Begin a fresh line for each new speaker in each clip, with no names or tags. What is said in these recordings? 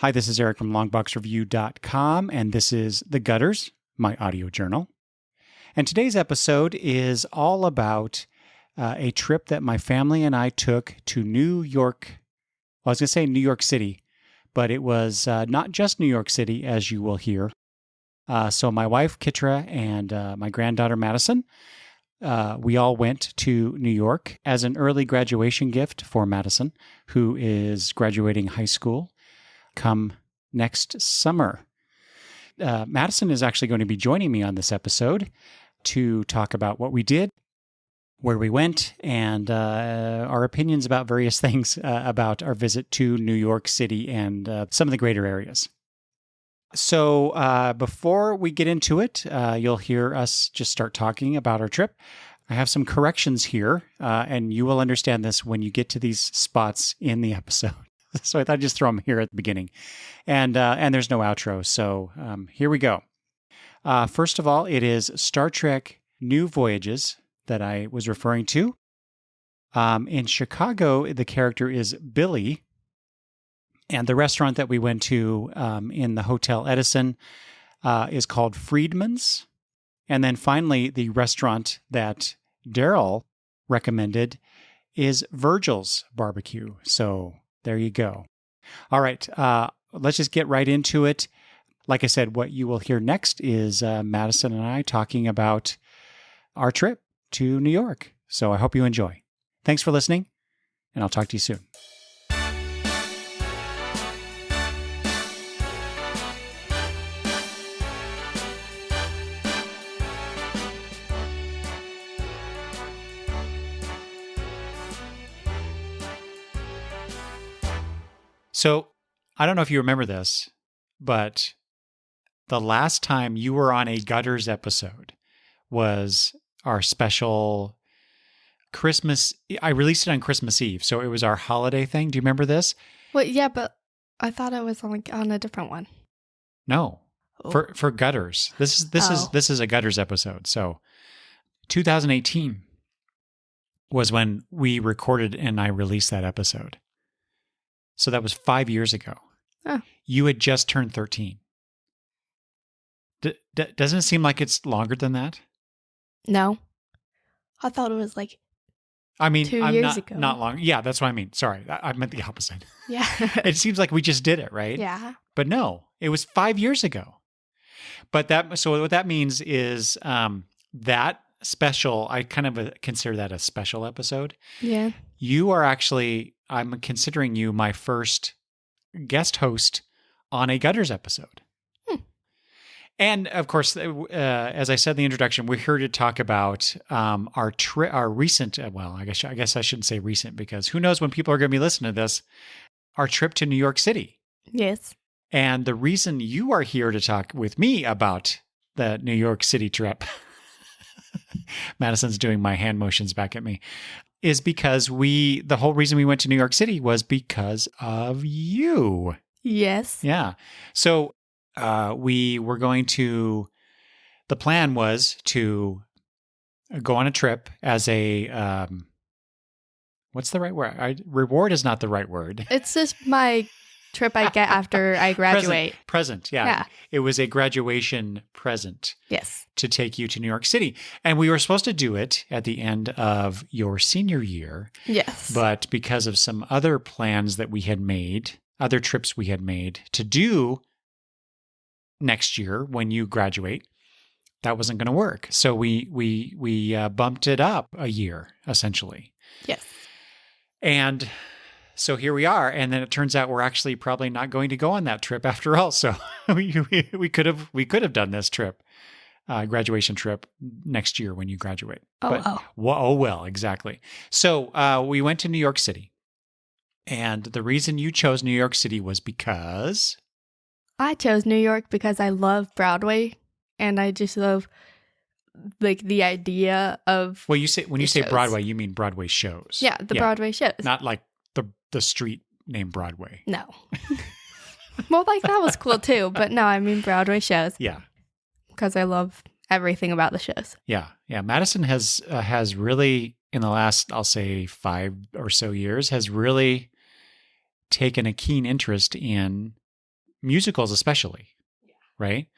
Hi, this is Eric from longboxreview.com, and this is The Gutters, my audio journal. And today's episode is all about a trip that my family and I took to New York. Well, I was going to say New York City, but it was not just New York City, as you will hear. So my wife, Kitra, and my granddaughter, Madison, we all went to New York as an early graduation gift for Madison, who is graduating high school come next summer. Madison is actually going to be joining me on this episode to talk about what we did, where we went, and our opinions about various things about our visit to New York City and some of the greater areas. So before we get into it, you'll hear us just start talking about our trip. I have some corrections here, and you will understand this when you get to these spots in the episode. So I thought I'd just throw them here at the beginning. And there's no outro, so here we go. First of all, it is Star Trek New Voyages that I was referring to. In Chicago, the character is Billy. And the restaurant that we went to in the Hotel Edison is called Friedman's. And then finally, the restaurant that Daryl recommended is Virgil's Barbecue. So there you go. All right, let's just get right into it. Like I said, what you will hear next is Madison and I talking about our trip to New York. So I hope you enjoy. Thanks for listening, and I'll talk to you soon. So I don't know if you remember this, but the last time you were on a Gutters episode was our special Christmas. I released it on Christmas Eve, so it was our holiday thing. Do you remember this?
Well, yeah, but I thought it was on a different one.
No, for Gutters. This is a Gutters episode. So 2018 was when we recorded and I released that episode. So that was 5 years ago.
Oh.
You had just turned 13. Doesn't it seem like it's longer than that?
No. I thought it was like 2 years ago.
Not long. Yeah, that's what I mean. Sorry, I meant the opposite.
Yeah.
It seems like we just did it, right?
Yeah.
But no, it was 5 years ago. So what that means is that special, I kind of consider that a special episode.
Yeah.
You are actually, I'm considering you my first guest host on a Gutters episode. And of course, as I said in the introduction, we're here to talk about our recent, I guess I shouldn't say recent, because who knows when people are going to be listening to this, our trip to New York City.
Yes.
And the reason you are here to talk with me about the New York City trip, Madison's doing my hand motions back at me, is because the whole reason we went to New York City was because of you.
Yes.
Yeah. So we were the plan was to go on a trip as a, what's the right word? Reward is not the right word.
It's just my trip I get after I graduate.
Present, yeah. It was a graduation present.
Yes.
To take you to New York City. And we were supposed to do it at the end of your senior year.
Yes.
But because of some other plans that we had made, other trips we had made to do next year when you graduate, that wasn't going to work. So we bumped it up a year, essentially.
Yes.
And so here we are. And then it turns out we're actually probably not going to go on that trip after all. So we could have done this trip. Graduation trip next year when you graduate. Well, exactly. So we went to New York City. And the reason you chose New York City was because?
I chose New York because I love Broadway. And I just love the idea of
when you say
shows.
Broadway, you mean Broadway shows.
Yeah, Broadway shows.
Not like the street named Broadway.
No. Well, that was cool too. But no, I mean Broadway shows.
Yeah.
Because I love everything about the shows.
Yeah. Madison has really, in the last, I'll say 5 or so years, has really taken a keen interest in musicals especially, right?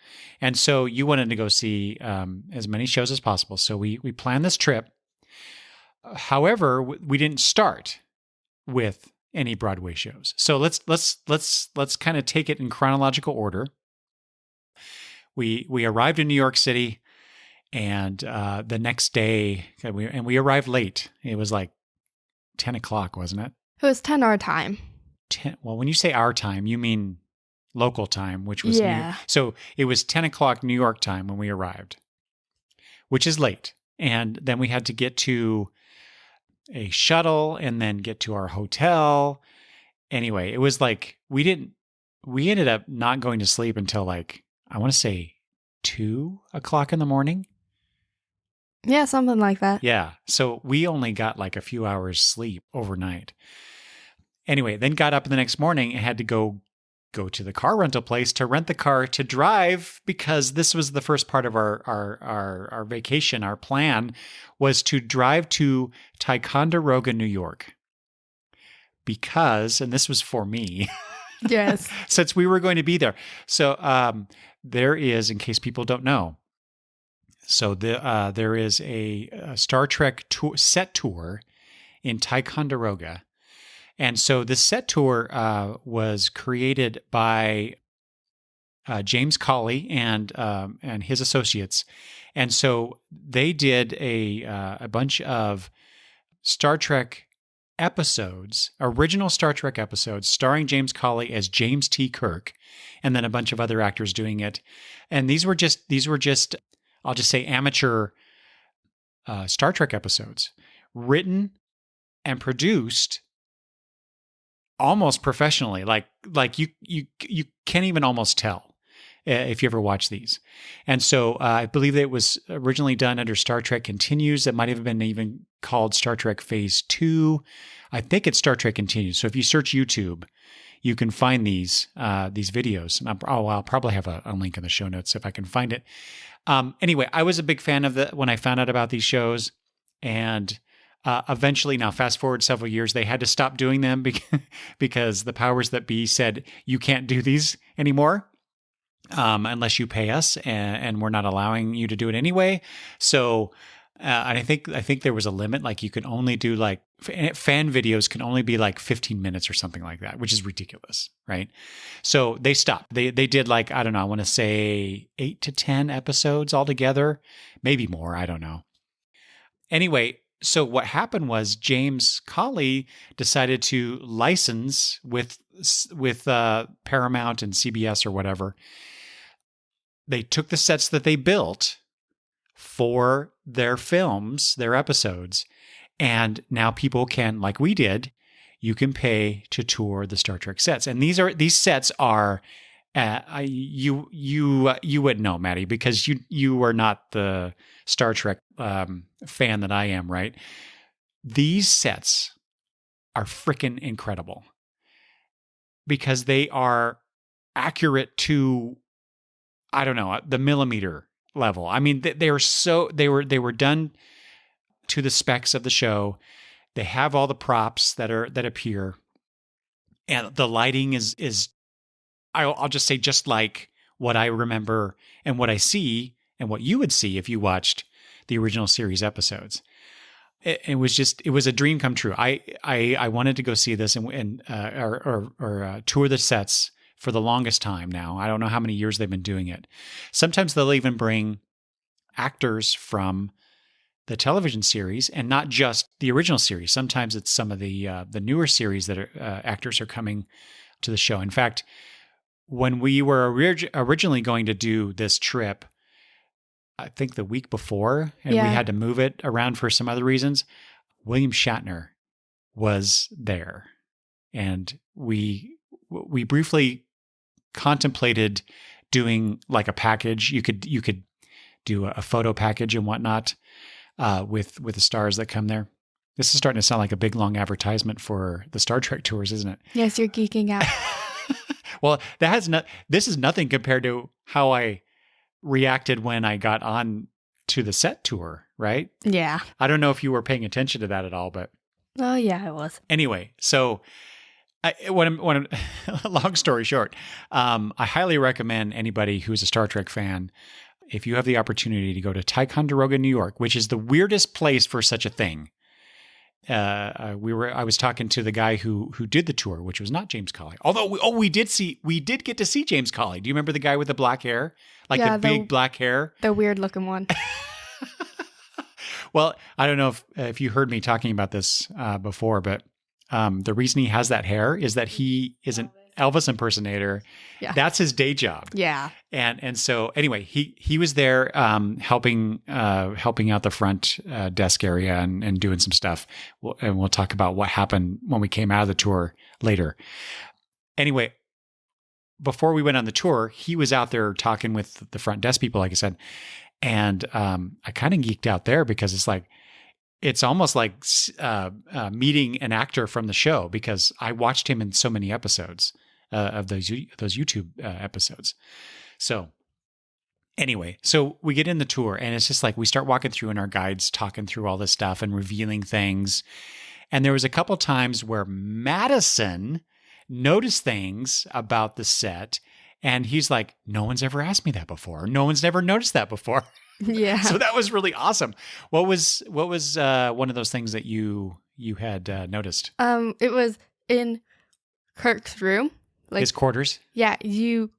And so you wanted to go see as many shows as possible. So we planned this trip. However, we didn't start with any Broadway shows. So let's kind of take it in chronological order. We arrived in New York City, and the next day, we arrived late. It was like 10 o'clock, wasn't it?
It was 10 our time.
10. Well, when you say our time, you mean local time, which was
Yeah.
So it was 10 o'clock New York time when we arrived, which is late. And then we had to get to a shuttle and then get to our hotel. Anyway, it was like we ended up not going to sleep until like, I want to say 2 o'clock in the morning.
Yeah, something like that.
Yeah. So we only got like a few hours sleep overnight. Anyway, then got up the next morning and had to go to the car rental place to rent the car to drive, because this was the first part of our vacation. Our plan was to drive to Ticonderoga, New York, because, and this was for me,
Yes.
since we were going to be there. So there is, in case people don't know, so there is a Star Trek set tour in Ticonderoga. And so this set tour was created by James Cawley and his associates, and so they did a bunch of Star Trek episodes, original Star Trek episodes, starring James Cawley as James T. Kirk, and then a bunch of other actors doing it. And these were just I'll just say amateur Star Trek episodes, written and produced almost professionally, like you can't even almost tell if you ever watch these. And so I believe that it was originally done under Star Trek Continues. It might have been even called Star Trek Phase 2. I think it's Star Trek Continues. So if you search YouTube, you can find these videos. And I'll probably have a link in the show notes if I can find it. Anyway, I was a big fan of when I found out about these shows, and eventually, now fast forward several years, they had to stop doing them because the powers that be said, you can't do these anymore unless you pay us, and we're not allowing you to do it anyway. So and I think there was a limit, like you could only do like fan videos can only be like 15 minutes or something like that, which is ridiculous, right? So they stopped. They did like, I don't know, I want to say 8 to 10 episodes altogether, maybe more, I don't know. Anyway, so what happened was James Cawley decided to license with Paramount and CBS or whatever. They took the sets that they built for their films, their episodes, and now people can, like we did, you can pay to tour the Star Trek sets. And these sets are you wouldn't know, Maddie, because you are not the Star Trek fan that I am, right? These sets are freaking incredible because they are accurate to, I don't know, the millimeter level. I mean, they were done to the specs of the show. They have all the props that appear, and the lighting is I'll just say just like what I remember and what I see and what you would see if you watched the original series episodes. It was a dream come true. I wanted to go see this and tour the sets for the longest time now. I don't know how many years they've been doing it. Sometimes they'll even bring actors from the television series and not just the original series. Sometimes it's some of the newer series that actors are coming to the show. In fact, when we were originally going to do this trip, I think the week before, and we had to move it around for some other reasons, William Shatner was there. And we briefly contemplated doing like a package. You could do a photo package and whatnot with the stars that come there. This is starting to sound like a big, long advertisement for the Star Trek tours, isn't it?
Yes, you're geeking out.
Well, this is nothing compared to how I reacted when I got on to the set tour, right?
Yeah.
I don't know if you were paying attention to that at all, but
Oh, yeah, I was.
anyway, so Long story short, I highly recommend anybody who's a Star Trek fan, if you have the opportunity to go to Ticonderoga, New York, which is the weirdest place for such a thing. I was talking to the guy who did the tour, which was not James Cawley. Although we did get to see James Cawley. Do you remember the guy with the black hair, like the big black hair,
the weird looking one?
Well, I don't know if you heard me talking about this before, but the reason he has that hair is that he is an Elvis impersonator.
Yeah.
That's his day job.
Yeah.
And so anyway, he was there helping out the front desk area and doing some stuff. And we'll talk about what happened when we came out of the tour later. Anyway, before we went on the tour, he was out there talking with the front desk people, like I said. And I kind of geeked out there because it's almost like meeting an actor from the show, because I watched him in so many episodes of those YouTube episodes. So anyway, so we get in the tour and it's just like we start walking through and our guide's talking through all this stuff and revealing things. And there was a couple times where Madison noticed things about the set. And he's like, no one's ever asked me that before. No one's never noticed that before.
Yeah.
So that was really awesome. What was one of those things that you had noticed?
It was in Kirk's room.
His quarters?
Yeah, you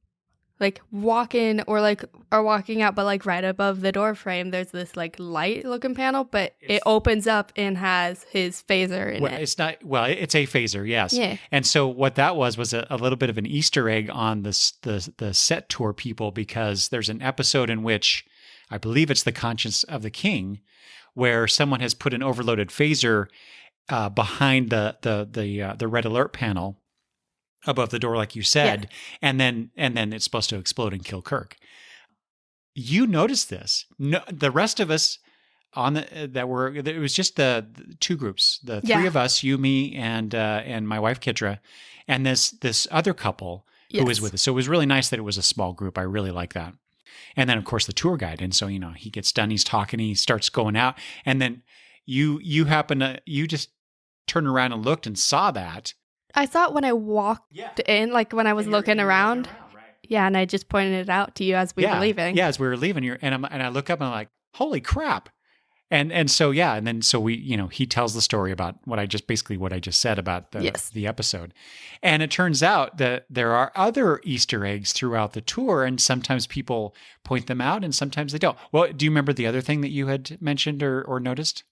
walk in or are walking out, but right above the door frame, there's this light looking panel, but it opens up and has his phaser in it.
It's not, it's a phaser, yes.
Yeah.
And so what that was a little bit of an Easter egg on the set tour people, because there's an episode in which I believe it's The Conscience of the King, where someone has put an overloaded phaser behind the red alert panel above the door, like you said, and then it's supposed to explode and kill Kirk. You noticed this. No, the rest of us it was just the two groups, the three of us, you, me, and my wife Kitra, and this other couple who was with us. So it was really nice that it was a small group. I really like that. And then of course the tour guide. And so, he gets done, he's talking, he starts going out, and then you just turned around and looked and saw that.
I saw it when I walked in, when I was looking around.
Right?
Yeah, and I just pointed it out to you as we were leaving.
Yeah, as we were leaving, and I look up and I'm like, holy crap. And so he tells the story about what I just said about the episode. And it turns out that there are other Easter eggs throughout the tour, and sometimes people point them out and sometimes they don't. Well, do you remember the other thing that you had mentioned or noticed?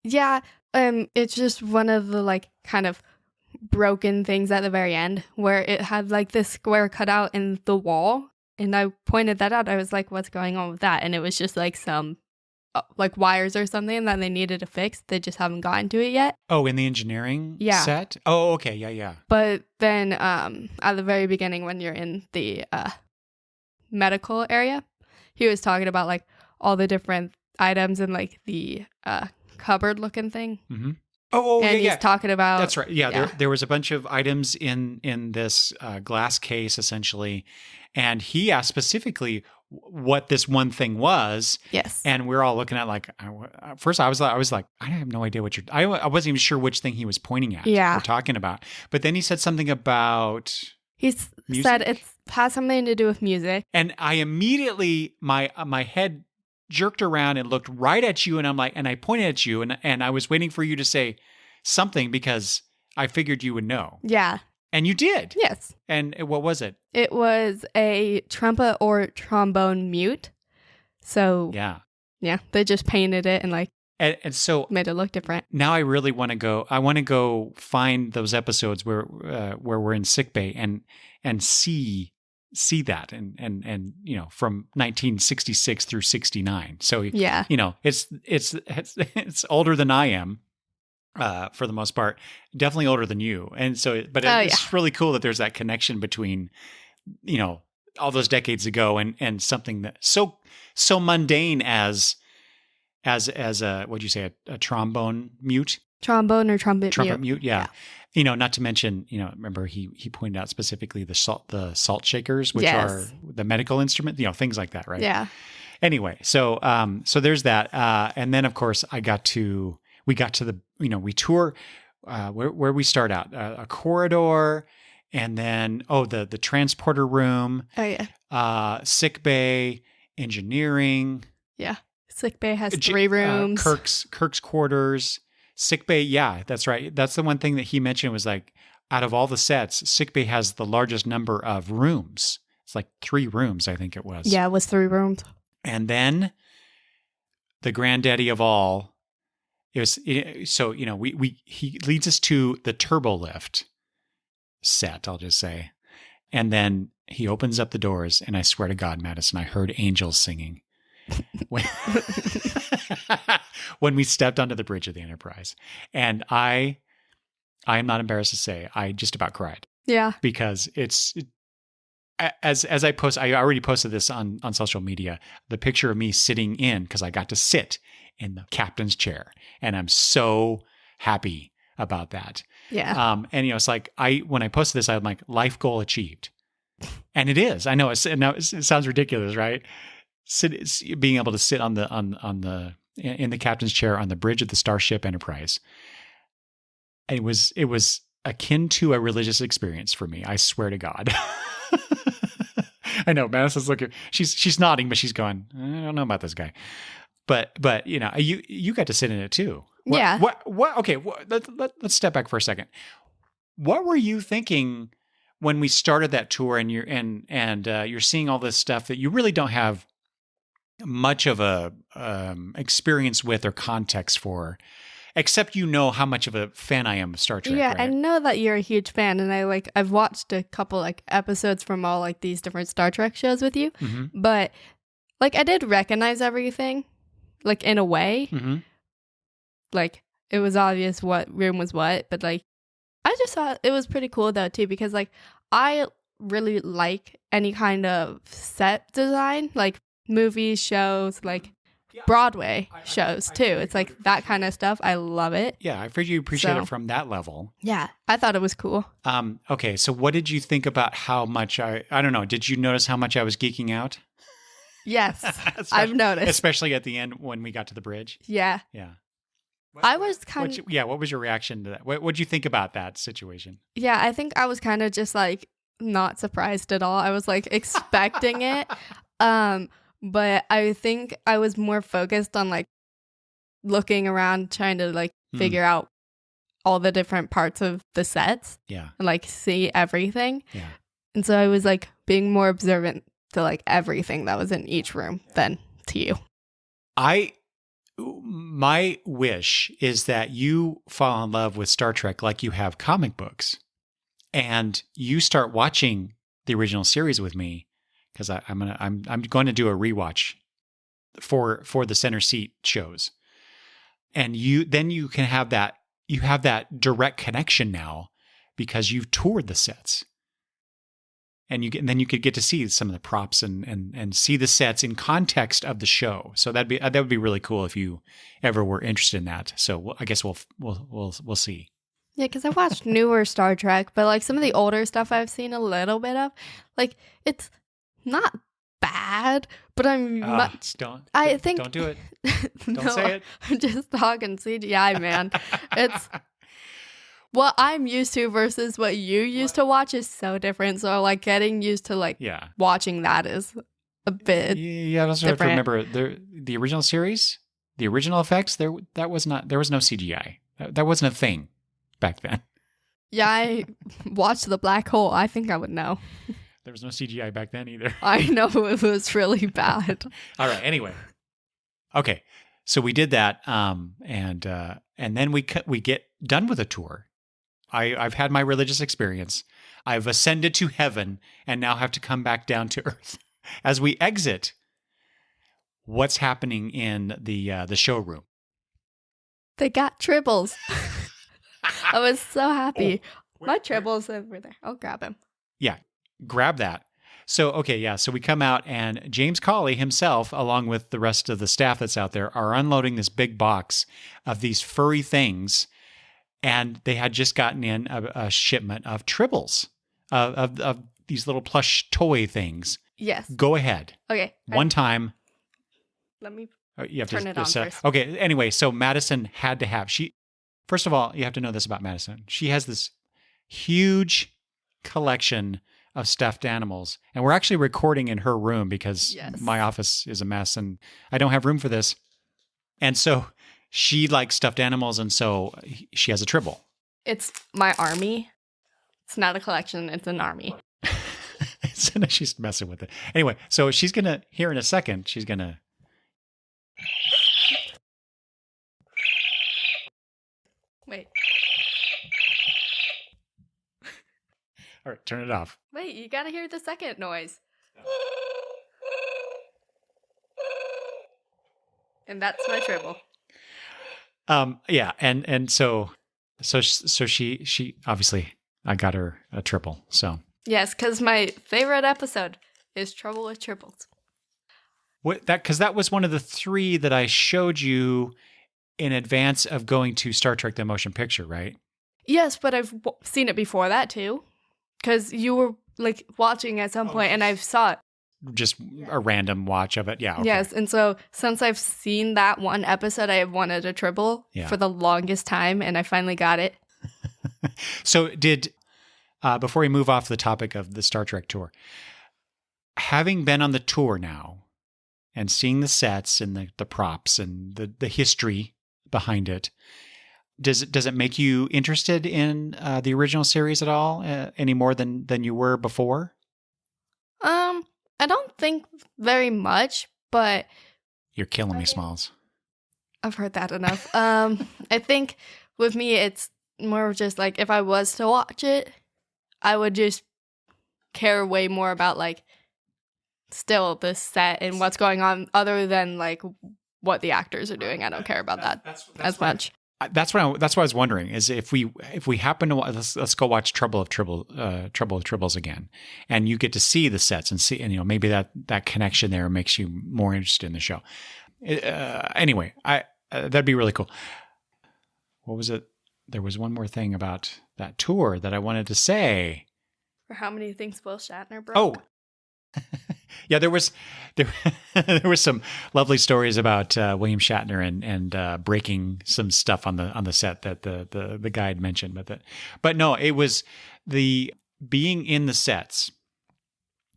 Yeah, it's just one of the kind of broken things at the very end where it had this square cut out in the wall, and I pointed that out. I was like, what's going on with that? And it was just some wires or something that they needed to fix. They just haven't gotten to it yet.
Oh, in the engineering set? Oh, okay. Yeah.
But then at the very beginning, when you're in the medical area, he was talking about all the different items in the cupboard looking thing.
Mm-hmm.
And he's talking about...
That's right. Yeah. There was a bunch of items in this glass case, essentially. And he asked specifically what this one thing was.
Yes.
And we're all looking at first I was like, I have no idea what I wasn't even sure which thing he was pointing at or talking about. But then he said something about...
said it has something to do with music.
And I immediately, my head jerked around and looked right at you, and I'm like, and I pointed at you, and I was waiting for you to say something because I figured you would know.
Yeah.
And you did.
Yes.
And what was it?
It was a trumpet or trombone mute. So yeah, they just painted it and
so
made it look different.
Now I really want to go. I want to go find those episodes where we're in sickbay and see that and from 1966 through 69. So it's older than I am for the most part, definitely older than you. And so it's really cool that there's that connection between all those decades ago and something that so mundane as a what'd you say, a trombone mute?
Trombone or trumpet
mute, yeah. Not to mention, remember he pointed out specifically the salt shakers, which are the medical instrument, things like that, right?
Yeah.
Anyway, so there's that, and then of course we got to the we tour. where we start out, a corridor, and then the transporter room,
Oh yeah,
sick bay, engineering.
yeah. Sick bay has 3 rooms.
Kirk's quarters, sick bay. Yeah, that's right. That's the one thing that he mentioned was like, out of all the sets, sick bay has the largest number of rooms. It's like 3 rooms, I think it was.
Yeah, it was 3 rooms.
And then the granddaddy of all, so he leads us to the turbo lift set, I'll just say. And then he opens up the doors, and I swear to God, Madison, I heard angels singing when we stepped onto the bridge of the Enterprise. And I am not embarrassed to say I just about cried.
Yeah.
Because as I post, I already posted this on social media, the picture of me sitting in, because I got to sit in the captain's chair, and I'm so happy about that.
Yeah.
And it's like when I posted this, I'm like, life goal achieved, and it is. I know it sounds ridiculous, right? Being able to sit in the captain's chair on the bridge of the Starship Enterprise. It was akin to a religious experience for me. I swear to God. I know Madison's looking. She's nodding, but she's going, I don't know about this guy. But you got to sit in it too.
Yeah.
What? Okay. Let's step back for a second. What were you thinking when we started that tour, and you're seeing all this stuff that you really don't have much of a experience with or context for, except how much of a fan I am of Star Trek.
Yeah,
right?
I know that you're a huge fan, and I've watched a couple episodes from all these different Star Trek shows with you,
Mm-hmm.
but I did recognize everything, in a way.
Mm-hmm.
It was obvious what room was what, but I just thought it was pretty cool though too, because I really like any kind of set design, movies, shows, Broadway shows too. It's that kind of stuff. I love it.
Yeah, I figured you appreciate it from that level.
Yeah, I thought it was cool.
Okay, so what did you think about how much I don't know, did you notice how much I was geeking out?
Yes, I've noticed.
Especially at the end when we got to the bridge.
Yeah.
Yeah.
I was kind of...
what was your reaction to that? What did you think about that situation?
Yeah, I think I was kind of just not surprised at all. I was expecting it. But I think I was more focused on looking around, trying to figure out all the different parts of the sets.
Yeah.
And see everything.
Yeah.
And so I was being more observant to everything that was in each room than to you.
My wish is that you fall in love with Star Trek like you have comic books, and you start watching the original series with me, because I'm going to do a rewatch for the center seat shows, and then you can have that direct connection now because you've toured the sets. And then you could get to see some of the props and see the sets in context of the show. So that would be really cool if you ever were interested in that. So I guess we'll see.
Yeah, because I watched newer Star Trek, but some of the older stuff I've seen a little bit of. It's not bad, but I'm much.
Don't do it.
Don't
say it.
I'm just talking CGI, man. It's. What I'm used to versus what you used to watch is so different. So getting used to watching that is a bit
I also have to remember the original series, the original effects. There was no CGI. That wasn't a thing back then.
Yeah, I watched The Black Hole. I think I would know.
There was no CGI back then either.
I know, it was really bad.
All right. Anyway, okay. So we did that, and then we get done with a tour. I've had my religious experience. I've ascended to heaven and now have to come back down to earth. As we exit, what's happening in the showroom?
They got tribbles. I was so happy. My tribbles over there. I'll grab him.
Yeah, grab that. So, okay, yeah. So we come out, and James Cawley himself, along with the rest of the staff that's out there, are unloading this big box of these furry things. And they had just gotten in a shipment of tribbles, of these little plush toy things.
Yes.
Go ahead.
Okay.
One time.
Let me
You have
turn
to
it on first.
Okay. Anyway, so Madison had to have First of all, you have to know this about Madison. She has this huge collection of stuffed animals. And we're actually recording in her room because
Yes.
my office is a mess and I don't have room for this. And so she likes stuffed animals. And so she has a Tribble.
It's my army. It's not a collection, it's an army.
So now she's messing with it. Anyway, so she's going to, here in a second, she's going to.
Wait.
All right, turn it off.
Wait, you gotta hear the second noise. And that's my Tribble.
Yeah, and so she obviously I got her a Tribble. So
Yes, because my favorite episode is Trouble with Tribbles.
because that was one of the 3 that I showed you in advance of going to Star Trek: The Motion Picture, right?
Yes, but I've seen it before that too. Because you were like watching at some point and I've saw it.
Just a random watch of it. Yeah. Okay.
Yes, and so since I've seen that one episode, I have wanted a Tribble for the longest time, and I finally got it.
So before we move off the topic of the Star Trek tour, having been on the tour now and seeing the sets and the props and the history behind it, does it make you interested in the original series at all any more than you were before?
I don't think very much, but
You're killing me, Smalls.
I've heard that enough. I think with me, it's more of just like if I was to watch it, I would just care way more about like still the set and what's going on, other than like what the actors are doing. I don't care about that as much.
That's what I was wondering is if we happen to let's go watch Trouble with Tribbles again, and you get to see the sets and maybe that connection there makes you more interested in the show. Anyway, that'd be really cool. What was it? There was one more thing about that tour that I wanted to say.
For how many things Will Shatner broke?
Oh. Yeah, there was some lovely stories about William Shatner and breaking some stuff on the set that the guide mentioned, but no, it was the being in the sets.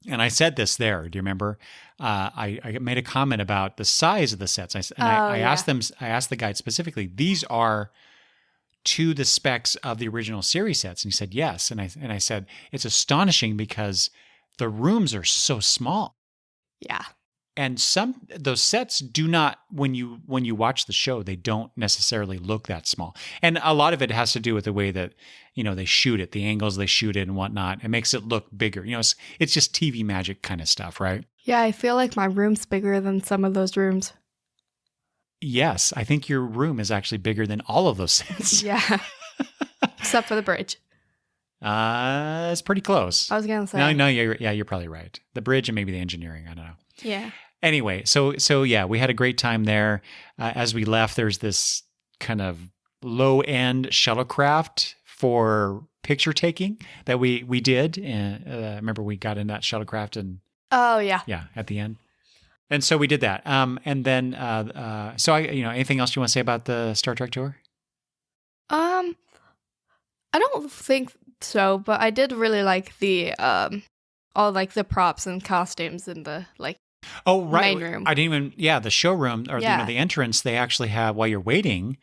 And I said this there. Do you remember? I made a comment about the size of the sets. I asked the guide specifically. These are to the specs of the original series sets, and he said yes. And I said it's astonishing because the rooms are so small.
Yeah.
And those sets do not, when you watch the show, they don't necessarily look that small. And a lot of it has to do with the way that, they shoot it, the angles they shoot it and whatnot. It makes it look bigger. It's just TV magic kind of stuff, right?
Yeah, I feel like my room's bigger than some of those rooms.
Yes, I think your room is actually bigger than all of those sets.
Yeah. Except for the bridge.
It's pretty close.
I was going to say.
No, you're probably right. The bridge and maybe the engineering, I don't know.
Yeah.
Anyway, so yeah, we had a great time there. As we left, there's this kind of low-end shuttlecraft for picture taking that we did. And remember, we got in that shuttlecraft and
oh yeah,
at the end. And so we did that. And then so anything else you want to say about the Star Trek tour?
I don't think so, but I did really like the all like the props and costumes in the main room.
I didn't even the showroom or the entrance. They actually have, while you're waiting,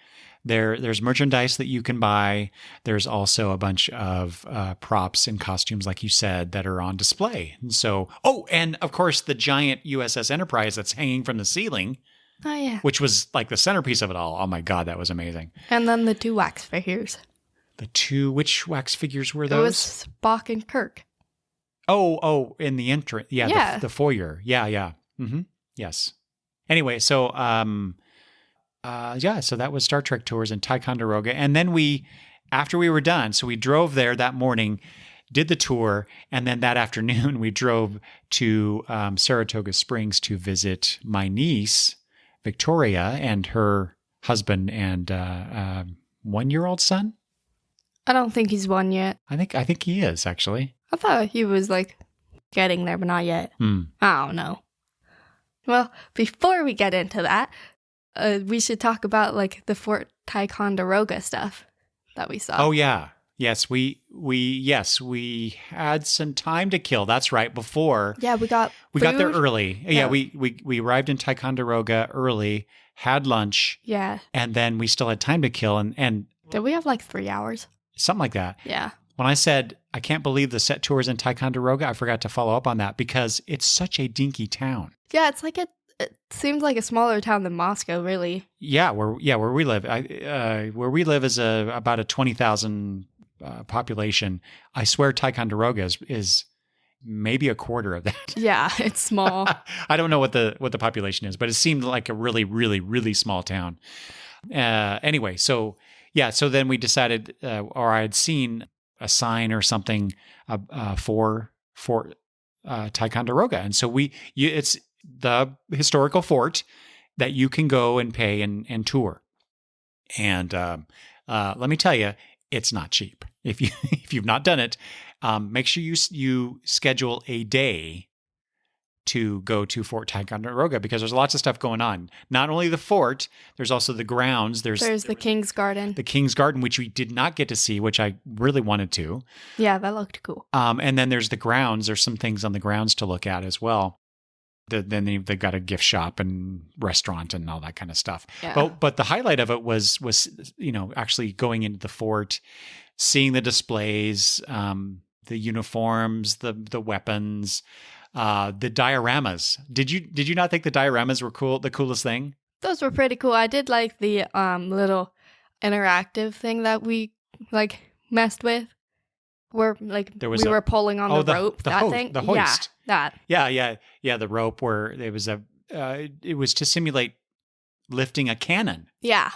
there's merchandise that you can buy. There's also a bunch of props and costumes, like you said, that are on display. And so, and of course the giant USS Enterprise that's hanging from the ceiling.
Oh yeah,
which was like the centerpiece of it all. Oh my God, that was amazing.
And then the 2 wax figures.
Which wax figures were those?
It was Spock and Kirk.
Oh, in the entrance. Yeah. The foyer. Yeah. Mm-hmm. Yes. Anyway, so, so that was Star Trek tours in Ticonderoga. And then after we were done, so we drove there that morning, did the tour. And then that afternoon we drove to Saratoga Springs to visit my niece, Victoria, and her husband and 1-year-old son.
I don't think he's 1 yet.
I think he is, actually.
I thought he was getting there, but not yet. I don't know. Well, before we get into that, we should talk about like the Fort Ticonderoga stuff that we saw.
Oh yeah. Yes, we had some time to kill. That's right. Before
Yeah, we got
there
food.
early. Yeah,
Yeah.
we arrived in Ticonderoga early, had lunch,
Yeah.
and then we still had time to kill and
Did we have like 3 hours?
something like that.
Yeah.
When I said I can't believe the set tours in Ticonderoga, I forgot to follow up on that because it's such a dinky town.
Yeah, it's like it seems like a smaller town than Moscow, really.
Yeah, where we live, where we live is about a 20,000 population. I swear Ticonderoga is maybe a quarter of that.
Yeah, it's small.
I don't know what the population is, but it seemed like a really, really, really small town. Anyway, so then we decided, or I had seen a sign or something for Ticonderoga, and so it's the historical fort that you can go and pay and tour. And let me tell you, it's not cheap. If you've not done it, make sure you schedule a day to go to Fort Ticonderoga because there's lots of stuff going on. Not only the fort, there's also the grounds. There's
the King's Garden.
The King's Garden, which we did not get to see, which I really wanted to.
Yeah, that looked cool.
And then there's the grounds. There's some things on the grounds to look at as well. Then they've got a gift shop and restaurant and all that kind of stuff.
Yeah.
But the highlight of it was actually going into the fort, seeing the displays, the uniforms, the weapons, the dioramas. Did you not think the dioramas were cool? The coolest thing?
Those were pretty cool. I did like the little interactive thing that we like messed with. Where like we were pulling on the rope,
the
thing.
The hoist.
Yeah, that.
Yeah, the rope where it was it was to simulate lifting a cannon.
Yeah.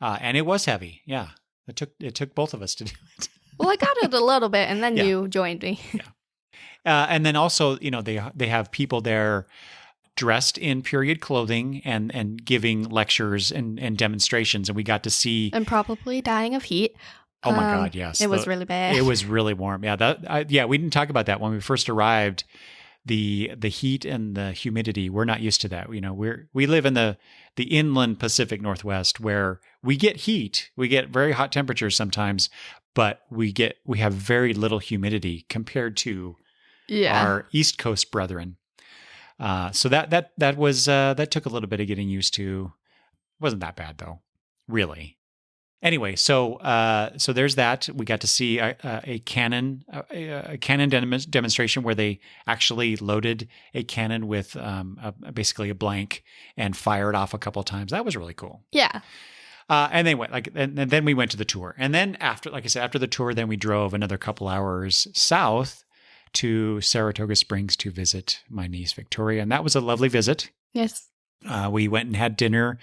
And it was heavy. Yeah. It took both of us to do it.
Well, I got it a little bit and then you joined me.
Yeah. And then also, they have people there dressed in period clothing and giving lectures and demonstrations, and we got to see
and probably dying of heat.
Oh my God! Yes,
it was really bad.
It was really warm. Yeah, we didn't talk about that when we first arrived. The heat and the humidity. We're not used to that. We live in the inland Pacific Northwest where we get heat. We get very hot temperatures sometimes, but we have very little humidity compared to our East Coast brethren. So that took a little bit of getting used to. It wasn't that bad though, really. Anyway, so there's that. We got to see a cannon demonstration where they actually loaded a cannon with basically a blank and fired off a couple of times. That was really cool.
Yeah.
And they went and then we went to the tour, and then after the tour, then we drove another couple hours south to Saratoga Springs to visit my niece Victoria, and that was a lovely visit.
Yes.
We went and had dinner.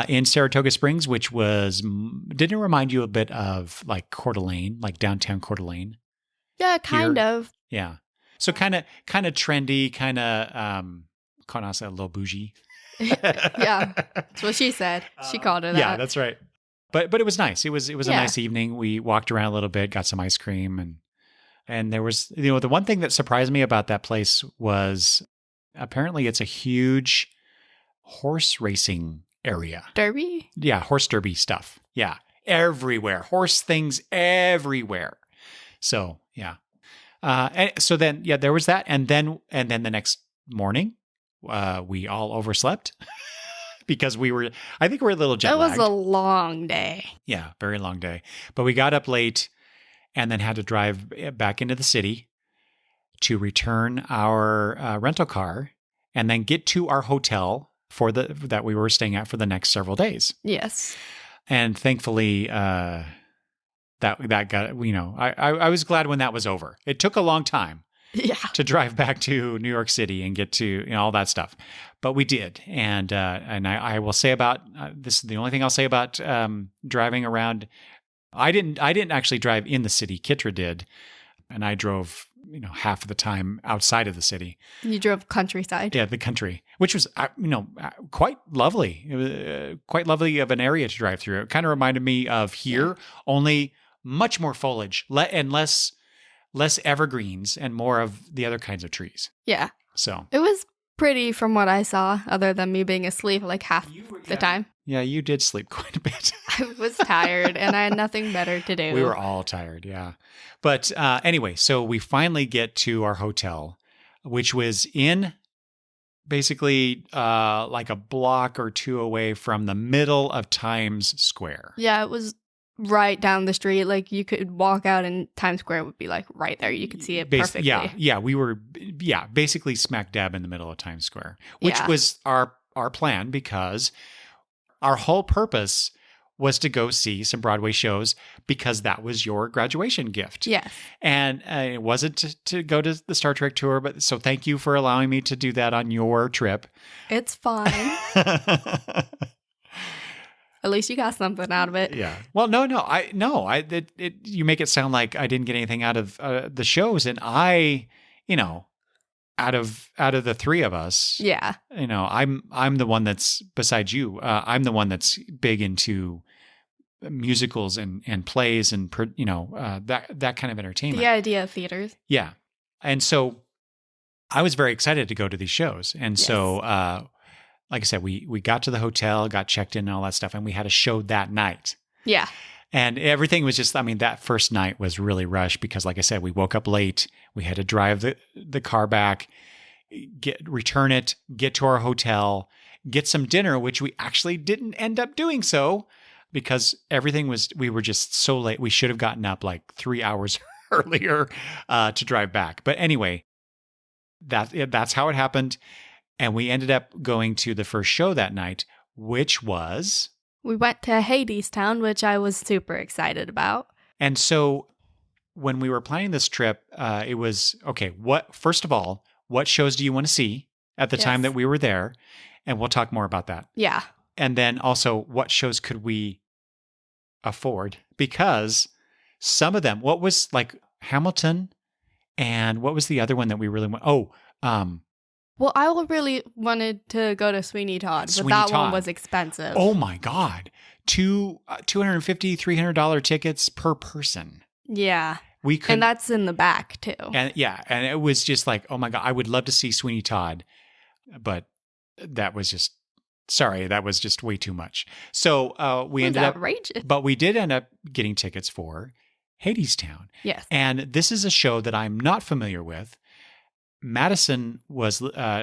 In Saratoga Springs, which didn't it remind you a bit of like Coeur d'Alene, like downtown Coeur d'Alene?
Yeah, kind of.
Yeah. So kind of trendy, kind of, a little bougie.
Yeah. That's what she said. She called it that.
Yeah, that's right. But it was nice. It was a nice evening. We walked around a little bit, got some ice cream, and there was, the one thing that surprised me about that place was apparently it's a huge horse racing area.
Derby?
Yeah, horse derby stuff. Yeah, everywhere. Horse things everywhere. So, yeah. And so then, there was that. And then the next morning, we all overslept because I think we were a little jet lagged.
It was a long day.
Yeah, very long day. But we got up late and then had to drive back into the city to return our rental car and then get to our hotel that we were staying at for the next several days.
Yes.
And thankfully, that got, I was glad when that was over. It took a long time to drive back to New York City and get to all that stuff, but we did. And I will say about this, the only thing I'll say about driving around, I didn't actually drive in the city. Kitra did. And I drove, half of the time outside of the city.
You drove countryside.
Yeah, the country, which was, quite lovely. It was quite lovely of an area to drive through. It kind of reminded me of here, only much more foliage and less evergreens and more of the other kinds of trees.
Yeah.
So
it was pretty from what I saw, other than me being asleep like half the time.
Yeah, you did sleep quite a bit.
I was tired and I had nothing better to do.
We were all tired, yeah. But anyway, so we finally get to our hotel, which was in basically like a block or two away from the middle of Times Square.
Yeah, it was right down the street. Like you could walk out and Times Square would be like right there. You could see it perfectly.
Yeah, we were basically smack dab in the middle of Times Square, which was our plan because our whole purpose was to go see some Broadway shows because that was your graduation gift.
Yes.
And it wasn't to go to the Star Trek tour, but so thank you for allowing me to do that on your trip.
It's fine. At least you got something out of it.
Yeah. Well, you make it sound like I didn't get anything out of the shows, and out of the three of us,
yeah,
I'm the one that's besides you. I'm the one that's big into musicals and plays and that kind of entertainment.
The idea of theaters.
Yeah, and so I was very excited to go to these shows, and so. Like I said, we got to the hotel, got checked in and all that stuff, and we had a show that night.
Yeah.
And everything was just, that first night was really rushed because, like I said, we woke up late. We had to drive the car back, return it, get to our hotel, get some dinner, which we actually didn't end up doing so because we were just so late. We should have gotten up like 3 hours earlier to drive back. But anyway, that's how it happened. And we ended up going to the first show that night, which was...
We went to Hadestown, which I was super excited about.
And so when we were planning this trip, it was, okay, first of all, what shows do you want to see at the time that we were there? And we'll talk more about that.
Yeah.
And then also, what shows could we afford? Because some of them, what was like Hamilton, and what was the other one that we really want?
Well, I really wanted to go to Sweeney Todd, but that one was expensive.
Oh my God. $250, $300 tickets per person.
Yeah. And that's in the back too.
And and it was just like, oh my God, I would love to see Sweeney Todd, but that was just way too much. So we ended up,
outrageous.
But we did end up getting tickets for Hadestown.
Yes.
And this is a show that I'm not familiar with. Madison was,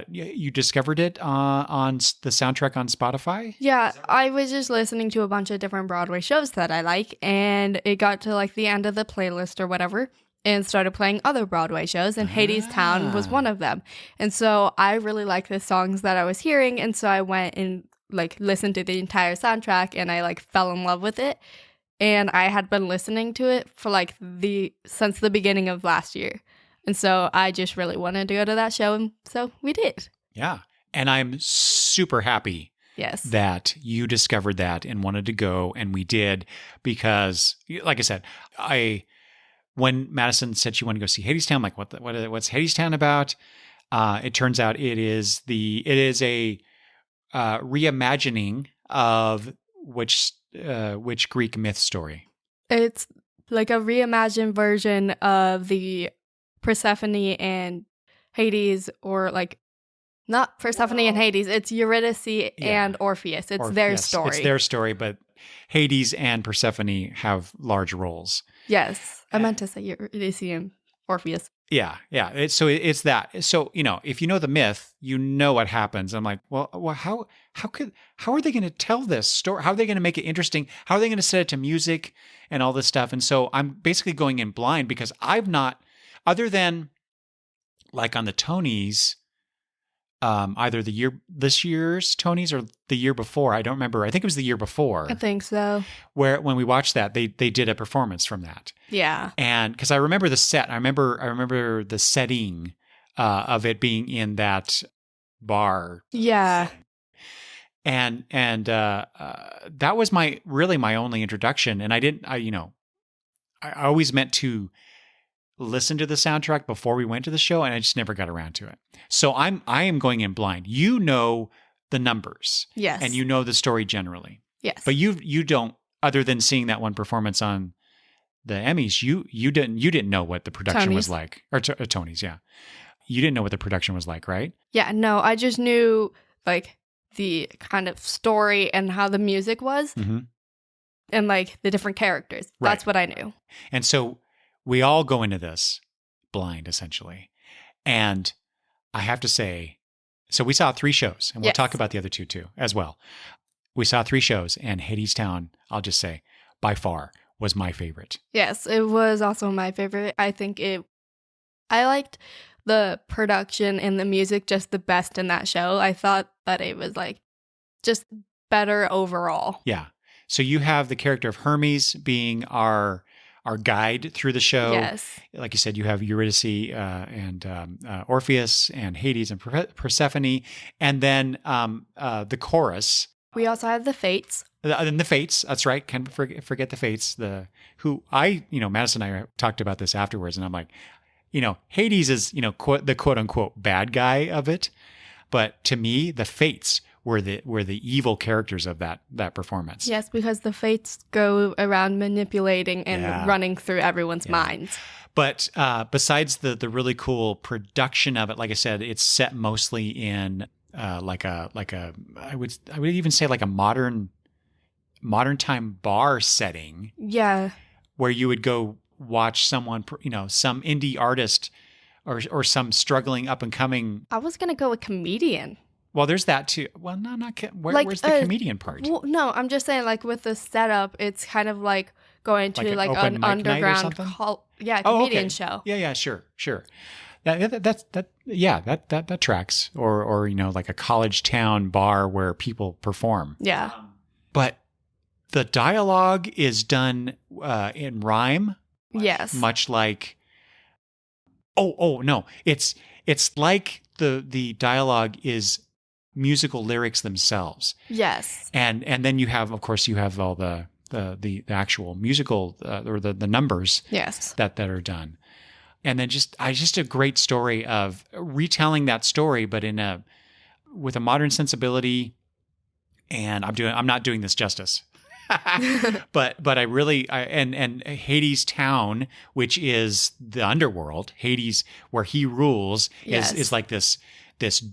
you discovered it on the soundtrack on Spotify?
Yeah, I was just listening to a bunch of different Broadway shows that I like, and it got to like the end of the playlist or whatever, and started playing other Broadway shows, and Hadestown was one of them. And so I really liked the songs that I was hearing, and so I went and like listened to the entire soundtrack, and I like fell in love with it. And I had been listening to it for like since the beginning of last year. And so I just really wanted to go to that show, and so we did. Yeah.
And I'm super happy that you discovered that and wanted to go, and we did, because, like I said, when Madison said she wanted to go see Hadestown, I'm like, what's Hadestown about? It turns out it is a reimagining of which Greek myth story?
It's like a reimagined version of the Persephone and Hades, or like not Persephone and Hades. It's Eurydice and Orpheus. It's their story.
It's their story, but Hades and Persephone have large roles.
Yes, I meant to say Eurydice and Orpheus.
Yeah. So it's that. So, if you know the myth, you know what happens. I'm like, well, how are they going to tell this story? How are they going to make it interesting? How are they going to set it to music and all this stuff? And so I'm basically going in blind because I've not, other than like on the Tonys, either this year's Tonys or the year before. I don't remember. I think it was the year before.
I think so.
Where when we watched that, they did a performance from that.
Yeah.
And because I remember the set, I remember the setting of it being in that bar.
Yeah.
And that was my only introduction. And I always meant to listen to the soundtrack before we went to the show, and I just never got around to it. So I am going in blind. You know the numbers.
Yes.
And you know the story generally.
Yes.
But you don't, other than seeing that one performance on the Emmys, you didn't know what the production was like, or Tonys, yeah. you didn't know what the production was like, right?
Yeah, no, I just knew like the kind of story and how the music was
Mm-hmm.
and like the different characters.
Right.
That's what I knew.
And so we all go into this blind, essentially. And I have to say, so we saw 3 shows, and we'll
Yes.
talk about the other 2 too, as well. We saw 3 shows, and Hadestown, I'll just say, by far, was my favorite.
Yes, it was also my favorite. I liked the production and the music just the best in that show. I thought that it was like just better overall.
Yeah. So you have the character of Hermes being our guide through the show.
Yes.
Like you said, you have Eurydice and Orpheus and Hades and Persephone, and then the chorus.
We also have the Fates.
And the Fates, that's right. Can't forget the Fates. Madison and I talked about this afterwards, and I'm like, Hades is, the quote unquote bad guy of it. But to me, the Fates were the evil characters of that performance.
Yes, because the Fates go around manipulating and
Yeah.
running through everyone's
Yeah.
minds.
But besides the really cool production of it, like I said, it's set mostly in I would even say like a modern time bar setting
Yeah.
where you would go watch someone, some indie artist or some struggling up and coming.
I was going to go with comedian.
Well, there's that too. Well, no, not where's the comedian part?
Well, no, I'm just saying like with the setup, it's kind of like going to
Like an open
an
mic night or
underground
something?
comedian show.
Yeah, sure. That tracks. Or like a college town bar where people perform.
Yeah.
But the dialogue is done in rhyme,
Yes.
much like. Oh no! It's like the dialogue is musical lyrics themselves,
Yes.
and then you have all the actual musical or the numbers
Yes.
that are done, and then just a great story of retelling that story, but with a modern sensibility. And I'm not doing this justice. but and Hadestown, which is the underworld, Hades, where he rules,
Yes.
is like this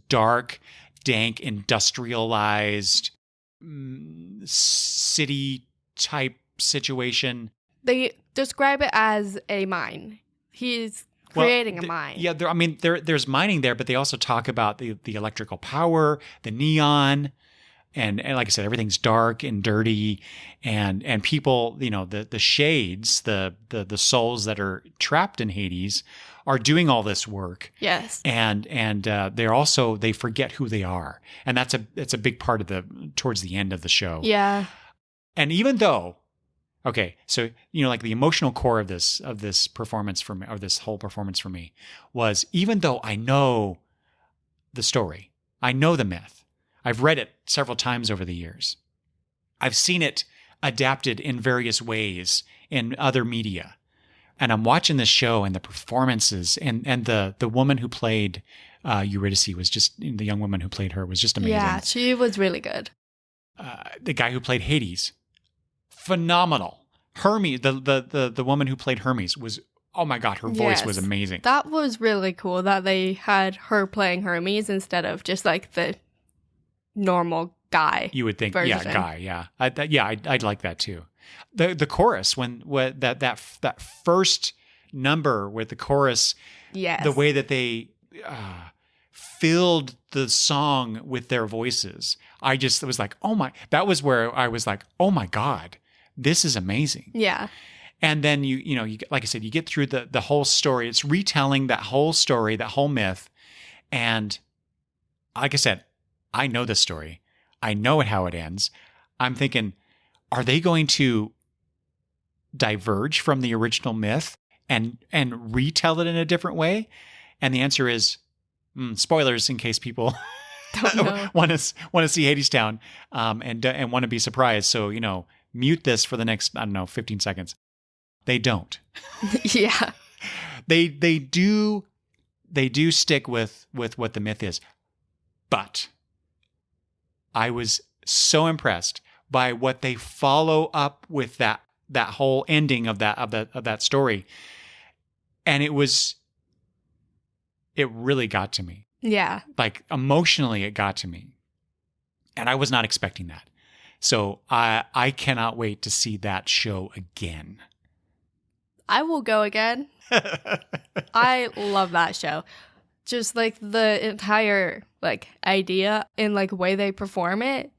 dark, dank, industrialized city type situation.
They describe it as a mine. He's creating a mine.
Yeah, there's mining there, but they also talk about the electrical power, the neon. And like I said, everything's dark and dirty, and people, the shades, the souls that are trapped in Hades, are doing all this work.
Yes.
And they forget who they are, and that's a big part of towards the end of the show.
Yeah.
And even though, okay, so like the emotional core of this performance for me, or this whole performance for me, was even though I know the story, I know the myth. I've read it several times over the years. I've seen it adapted in various ways in other media. And I'm watching this show and the performances and the woman who played Eurydice the young woman who played her was just amazing.
Yeah, she was really good.
The guy who played Hades, phenomenal. Hermes, the woman who played Hermes was, oh my God, her voice was amazing.
That was really cool that they had her playing Hermes instead of just like the normal guy.
You would think,
version.
yeah, guy, yeah, I'd like that too. The chorus when that first number with the chorus,
Yes.
the way that they filled the song with their voices, it was like, that was where I was like, oh my God, this is amazing.
Yeah.
And then you like I said, you get through the whole story. It's retelling that whole story, that whole myth, and like I said, I know this story. I know how it ends. I'm thinking, are they going to diverge from the original myth and retell it in a different way? And the answer is, spoilers in case people
Don't know.
want to see Hadestown and want to be surprised. So mute this for the next 15 seconds. They don't.
Yeah.
They do stick with what the myth is, but I was so impressed by what they follow up with that whole ending of that story. And it was it really got to me.
Yeah.
Like emotionally, it got to me. And I was not expecting that. So I cannot wait to see that show again.
I will go again. I love that show. Just like the entire like idea and like way they perform it,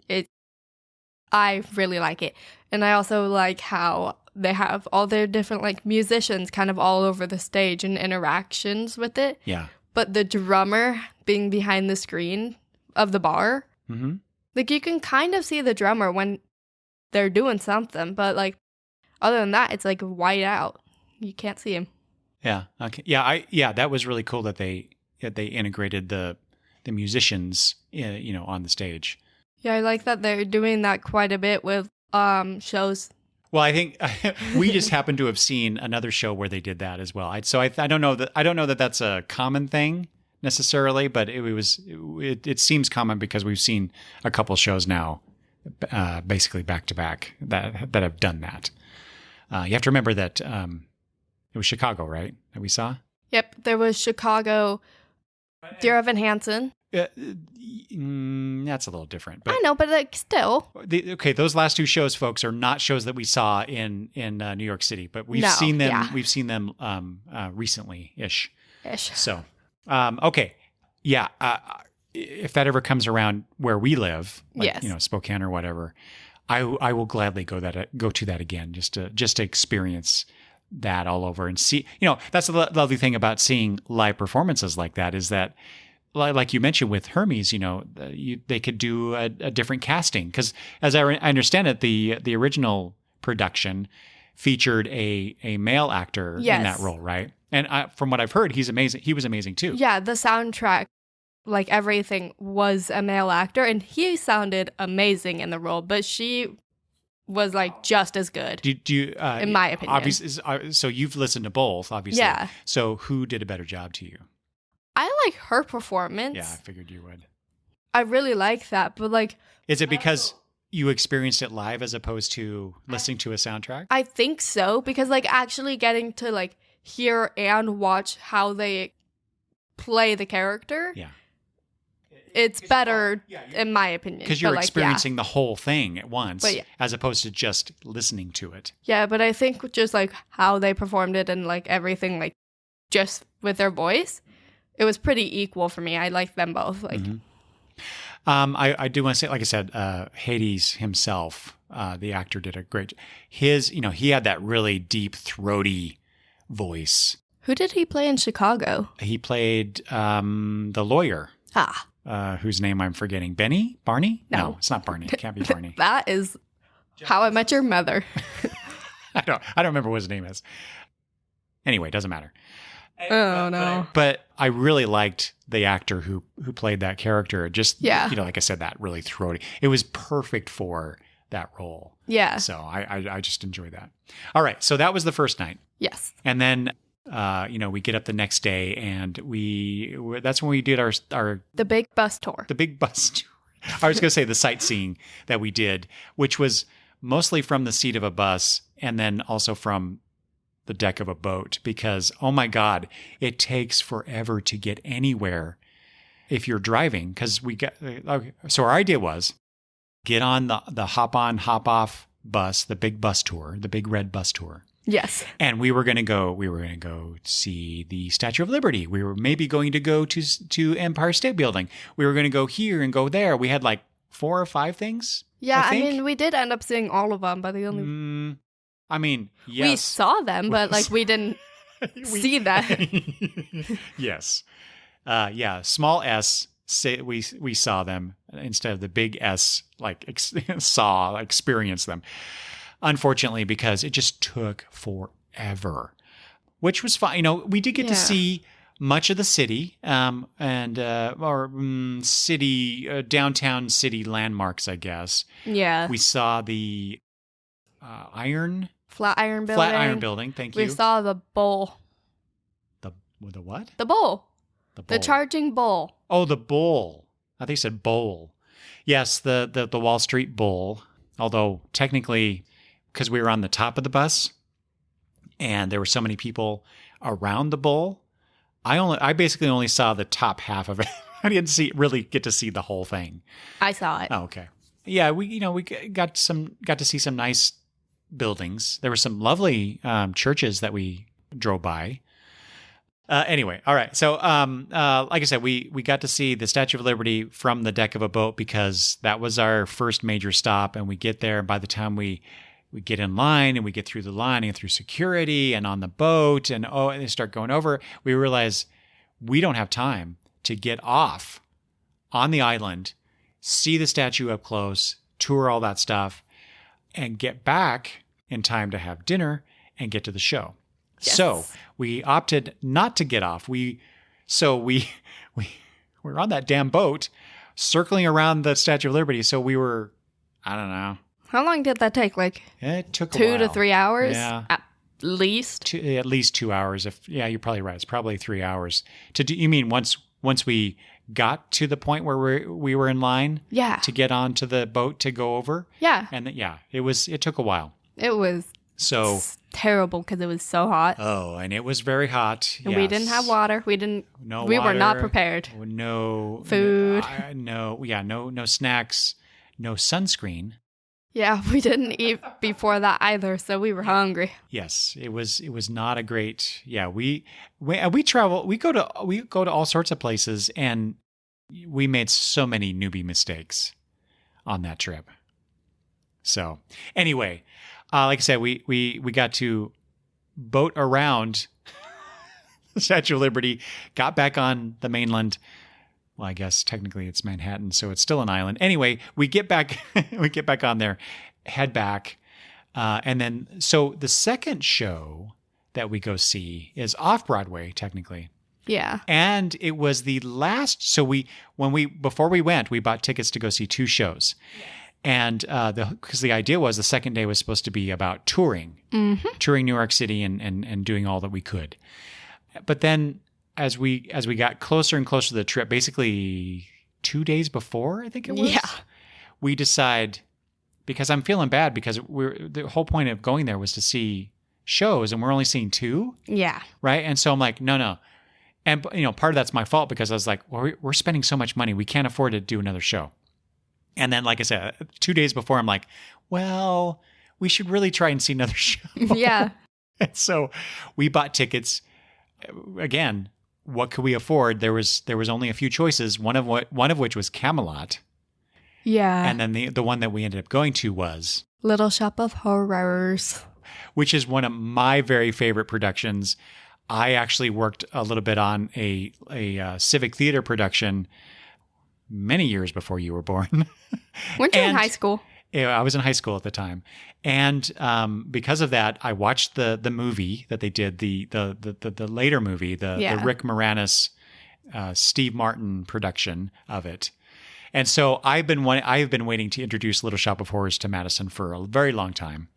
I really like it. And I also like how they have all their different like musicians kind of all over the stage and interactions with it.
Yeah.
But the drummer being behind the screen of the bar,
Mm-hmm.
like you can kind of see the drummer when they're doing something, but like other than that, it's like white out. You can't see him.
Yeah. Okay. Yeah. That was really cool that they integrated the musicians, on the stage.
Yeah, I like that they're doing that quite a bit with shows.
Well, I think we just happen to have seen another show where they did that as well. I don't know that that's a common thing necessarily, but it seems common because we've seen a couple shows now, basically back to back that have done that. You have to remember that it was Chicago, right? That we saw.
Yep, there was Chicago, Dear Evan Hansen.
That's a little different. But
I know, but like still.
Those last two shows, folks, are not shows that we saw in New York City, but we've seen them.
Yeah.
We've seen them recently-ish.
Ish.
So, okay, yeah. If that ever comes around where we live, like,
Yes.
Spokane or whatever, I will gladly go to that again, just to experience that all over and see. That's the lovely thing about seeing live performances like that is that, like you mentioned with Hermes, they could do a different casting because, as I understand it, the original production featured a male actor in that role, right? And from what I've heard, he's amazing. He was amazing too.
Yeah, the soundtrack, like everything, was a male actor, and he sounded amazing in the role. But she was like just as good.
Do you?
In my opinion.
Obviously, so you've listened to both, obviously.
Yeah.
So who did a better job to you?
I like her performance.
Yeah, I figured you would.
I really like that, but like,
is it because you experienced it live as opposed to listening to a soundtrack?
I think so, because like actually getting to like hear and watch how they play the character.
Yeah.
It's better in my opinion.
Because you're
but, like,
experiencing the whole thing at once,
But, yeah.
as opposed to just listening to it.
Yeah, but I think just like how they performed it and like everything, like just with their voice, it was pretty equal for me. I liked them both. Like,
I do want to say, like I said, Hades himself, the actor, did a great. He had that really deep, throaty voice.
who did he play in Chicago?
He played the lawyer. Whose name I'm forgetting. Barney?
No.
It's not Barney. It can't be Barney.
That is How I Met Your Mother.
I don't remember what his name is. Anyway, it doesn't matter.
Oh no.
But I really liked the actor who played that character. Just,
Yeah.
like I said, that really throaty. It was perfect for that role.
Yeah.
So I just enjoyed that. All right. So that was the first night.
Yes.
And then, we get up the next day and that's when we did our
The big bus tour.
the big bus tour. I was going to say the sightseeing that we did, which was mostly from the seat of a bus and then also from the deck of a boat, because, oh my God, it takes forever to get anywhere if you're driving. Because so our idea was get on the hop on, hop off bus, the big bus tour, the big red bus tour.
Yes.
And we were going to go see the Statue of Liberty. We were maybe going to go to Empire State Building. We were going to go here and go there. We had like 4 or 5 things.
Yeah, I
think.
mean, we did end up seeing all of them, but the only
Yes.
we saw them, but like we didn't see them.
Yes. Small S. We saw them instead of the big S. Like experience them. Unfortunately, because it just took forever, which was fine. We did get to see much of the city, downtown city landmarks, I guess.
Yeah.
We saw the
Flatiron Building.
Flatiron Building. Thank you.
We saw the bowl.
The what?
The bowl.
The bowl.
The charging bowl.
Oh, the bowl. I think you said bowl. Yes, the Wall Street Bowl. Although technically, because we were on the top of the bus and there were so many people around the bowl, I basically only saw the top half of it. I didn't really get to see the whole thing.
I saw it.
Oh, okay. Yeah, we got to see some nice buildings. There were some lovely churches that we drove by. Anyway, all right. So, like I said, we got to see the Statue of Liberty from the deck of a boat because that was our first major stop. And we get there, and by the time we get in line and we get through the line and through security and on the boat and they start going over, we realize we don't have time to get off on the island, see the statue up close, tour all that stuff, and get back in time to have dinner and get to the show.
Yes.
So we opted not to get off. We're on that damn boat circling around the Statue of Liberty. So we were, I don't know.
How long did that take? Like
It took
2 to 3 hours?
Yeah.
At least?
At least 2 hours. You're probably right. It's probably 3 hours. You mean once we got to the point where we were in line
Yeah.
to get onto the boat to go over?
Yeah.
And it took a while.
It was
So
terrible because it was so hot.
and it was very hot.
And we didn't have water. We were not prepared.
No
food.
No snacks, no sunscreen.
Yeah, we didn't eat before that either, so we were hungry.
Yes, it was not a great. Yeah, we travel. We go to all sorts of places, and we made so many newbie mistakes on that trip. So anyway, like I said, we got to boat around the Statue of Liberty, got back on the mainland. Well, I guess technically it's Manhattan, so it's still an island. Anyway, we get back on there, head back, and then so the second show that we go see is off Broadway, technically.
Yeah.
And it was the last. So before we went, we bought tickets to go see 2 shows, and because the idea was the second day was supposed to be about touring New York City and doing all that we could, but then. As we got closer and closer to the trip, basically 2 days before, I think it was, we decide, because I'm feeling bad because the whole point of going there was to see shows and we're only seeing 2.
Yeah.
Right. And so I'm like, no. And, part of that's my fault because I was like, well, we're spending so much money. We can't afford to do another show. And then, like I said, 2 days before, I'm like, well, we should really try and see another show.
Yeah.
And so we bought tickets again. What could we afford? There was only a few choices. One of which was Camelot.
Yeah.
And then the one that we ended up going to was
Little Shop of Horrors,
which is one of my very favorite productions. I actually worked a little bit on a Civic Theater production many years before you were born.
Weren't you in high school?
Yeah, I was in high school at the time, and because of that, I watched the movie that they did, the later movie, the Rick Moranis, Steve Martin production of it. And so I've been waiting to introduce Little Shop of Horrors to Madison for a very long time,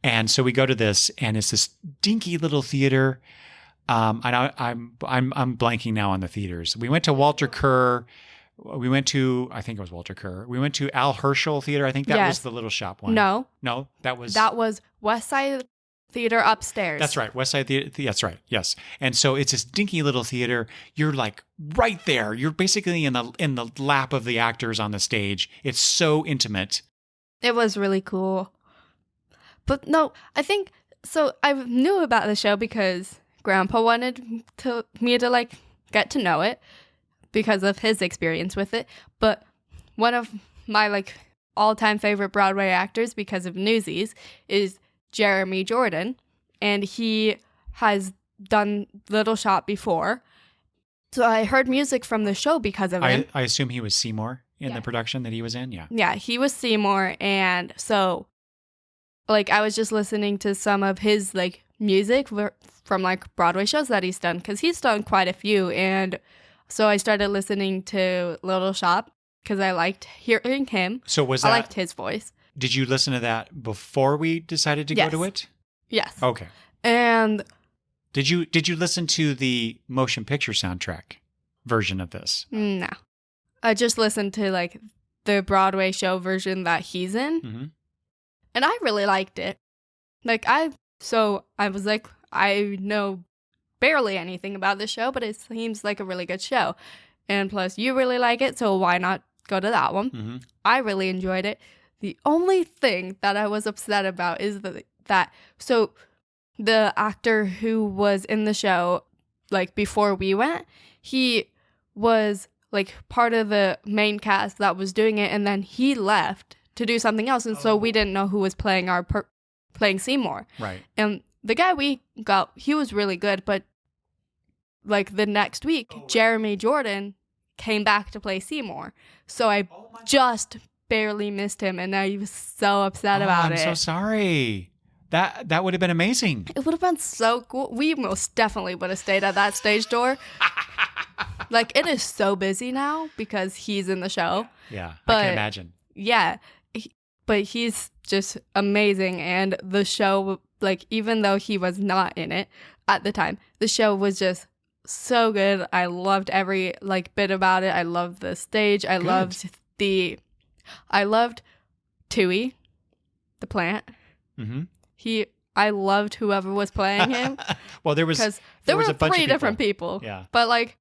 and so we go to this, and it's this dinky little theater. I'm blanking now on the theaters. We went to Walter Kerr. We went to, I think it was Walter Kerr. We went to Al Herschel Theater. I think that was the Little Shop one.
No,
that was
West Side Theater upstairs.
That's right, West Side Theater. That's right, yes. And so it's this dinky little theater. You're like right there. You're basically in the lap of the actors on the stage. It's so intimate.
It was really cool. But no, I think so. I knew about the show because Grandpa wanted me to like get to know it, because of his experience with it. But one of my like all-time favorite Broadway actors because of Newsies is Jeremy Jordan, and he has done Little Shop before. So I heard music from the show because of him.
I assume he was Seymour in the production that he was in, yeah.
Yeah, he was Seymour, and so like I was just listening to some of his like music from like Broadway shows that he's done, because he's done quite a few, and so I started listening to Little Shop because I liked hearing him.
So I
liked his voice.
Did you listen to that before we decided to go to it?
Yes.
Okay.
And
did you listen to the motion picture soundtrack version of this?
No. I just listened to like the Broadway show version that he's in.
Mm-hmm.
And I really liked it. Like I was like, I know barely anything about the show, but it seems like a really good show. And plus, you really like it, so why not go to that one?
Mm-hmm.
I really enjoyed it. The only thing that I was upset about is so the actor who was in the show, like before we went, he was like part of the main cast that was doing it, and then he left to do something else, and so we didn't know who was playing playing Seymour.
Right.
And the guy we got, he was really good, but like the next week, Jeremy Jordan came back to play Seymour. So I just barely missed him, and I was so upset about
I'm
it.
so sorry. That would have been amazing.
It would have been so cool. We most definitely would have stayed at that stage door. Like, it is so busy now because he's in the show.
Yeah,
But-
I can imagine.
Yeah. But he's just amazing. And the show, like, even though he was not in it at the time, the show was just so good. I loved every, like, bit about it. I loved the stage. I loved Tui, the plant.
Mm-hmm.
I loved whoever was playing him.
Well, there was
Because
there
there
was
were
a bunch of
three different people.
Yeah.
But, like,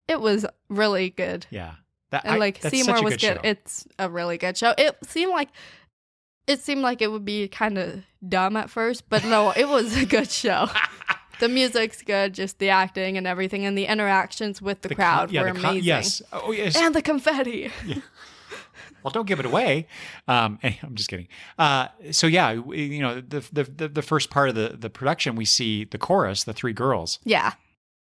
it was really good.
Yeah.
And, like,
that's
Seymour
such a
was
good.
good.
Show.
It's a really good show. It seemed like it would be kind of dumb at first, but no, it was a good show. The music's good, just the acting and everything, and the interactions with the crowd were amazing.
Yes. Oh, yes.
And the confetti.
Well, don't give it away. I'm just kidding. So yeah, you know, the first part of the production, we see the chorus, the three girls.
Yeah,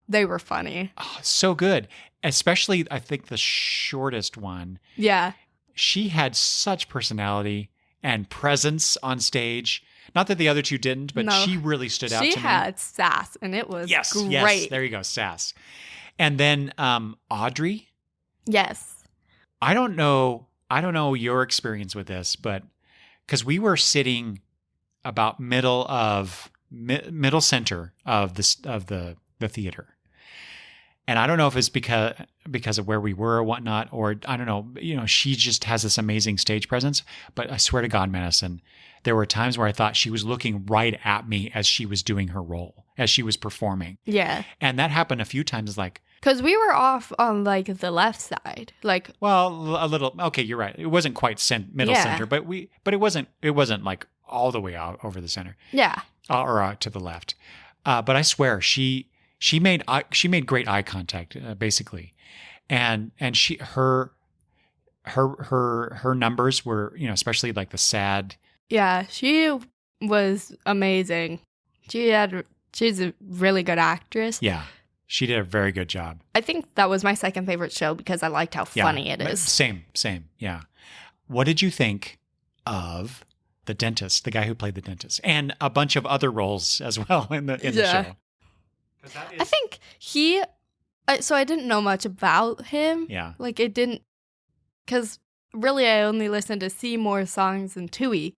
they were funny.
Oh, so good. Especially, I think the shortest one.
Yeah,
She had such personality and presence on stage. Not that the other two didn't, but
No.
she really stood out to me.
she had sass, and it was
Yes,
great.
yes. There you go, sass. And then Audrey.
Yes.
I don't know your experience with this, but because we were sitting about middle center of the theater, and I don't know if it's because of where we were or whatnot, or I don't know. You know, she just has this amazing stage presence. But I swear to God, Madison, there were times where I thought she was looking right at me as she was doing her role, as she was performing,
Yeah.
and that happened a few times. Like,
Because we were off on, like, the left side. Like,
well, a little. Okay, you're right. It wasn't quite middle
Yeah.
center, but it wasn't like all the way out over the center
yeah.
or out to the left. But I swear she made great eye contact, basically, and her numbers were, you know, especially like the sad.
Yeah, she was amazing. She's a really good actress.
Yeah, she did a very good job.
I think that was my second favorite show because I liked how
Yeah,
funny it is.
Same. Yeah. What did you think of the dentist, the guy who played the dentist, and a bunch of other roles as well in the
Yeah.
show?
I think so I didn't know much about him.
Yeah.
Like, it didn't, because really I only listened to Seymour songs and Tui,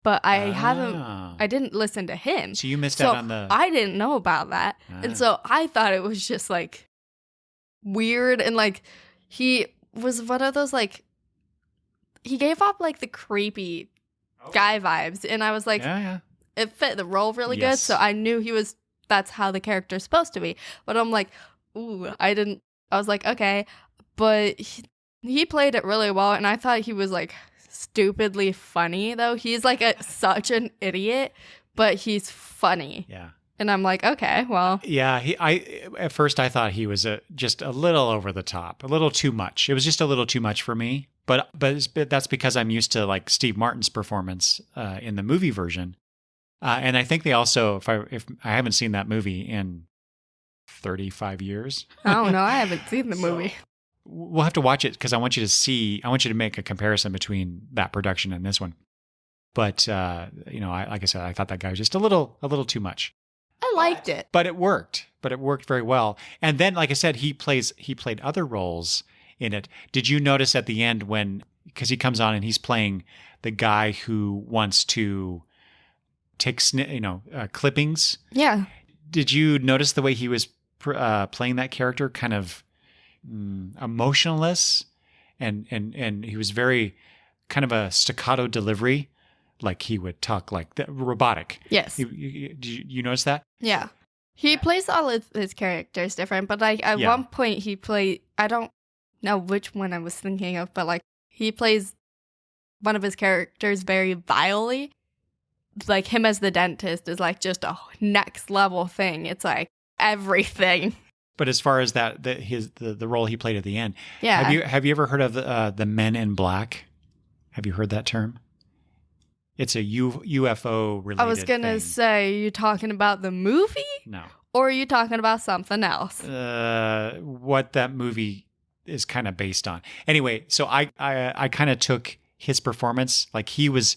but I didn't listen to him.
So you missed
So
out on the.
I didn't know about that. And so I thought it was just, like, weird. And, like, he was one of those, like, he gave off, like, the creepy guy vibes. And I was like,
yeah.
it fit the role really good.
Yes.
So I knew that's how the character's supposed to be. But I'm like, ooh, I was like, okay. But he played it really well. And I thought he was, like, stupidly funny, though. He's like such an idiot, but he's funny.
Yeah.
And I'm like, okay, well,
Yeah, at first I thought he was just a little over the top, a little too much. It was just a little too much for me. But that's because I'm used to, like, Steve Martin's performance in the movie version, and I think they also, if I haven't seen that movie in 35 years,
I don't know. I haven't seen the movie.
we'll have to watch it because I want you to make a comparison between that production and this one. But you know, like I said, I thought that guy was just a little too much.
I liked it.
But it worked. But it worked very well. And then, like I said, he played other roles in it. Did you notice at the end because he comes on and he's playing the guy who wants to take clippings?
Yeah.
Did you notice the way he was playing that character, kind of emotionless, and he was very kind of a staccato delivery, like he would talk like robotic.
Yes.
Did you notice that?
Yeah. He plays all of his characters different, but like at one point he played, I don't know which one I was thinking of, but like he plays one of his characters very vilely. Like him as the dentist is like just a next level thing. It's like everything.
But as far as that, the role he played at the end,
Yeah.
Have you ever heard of the Men in Black? Have you heard that term? It's a UFO related.
I was gonna say, you talking about the movie?
No.
Or are you talking about something else?
What that movie is kind of based on. Anyway, so I kind of took his performance, like he was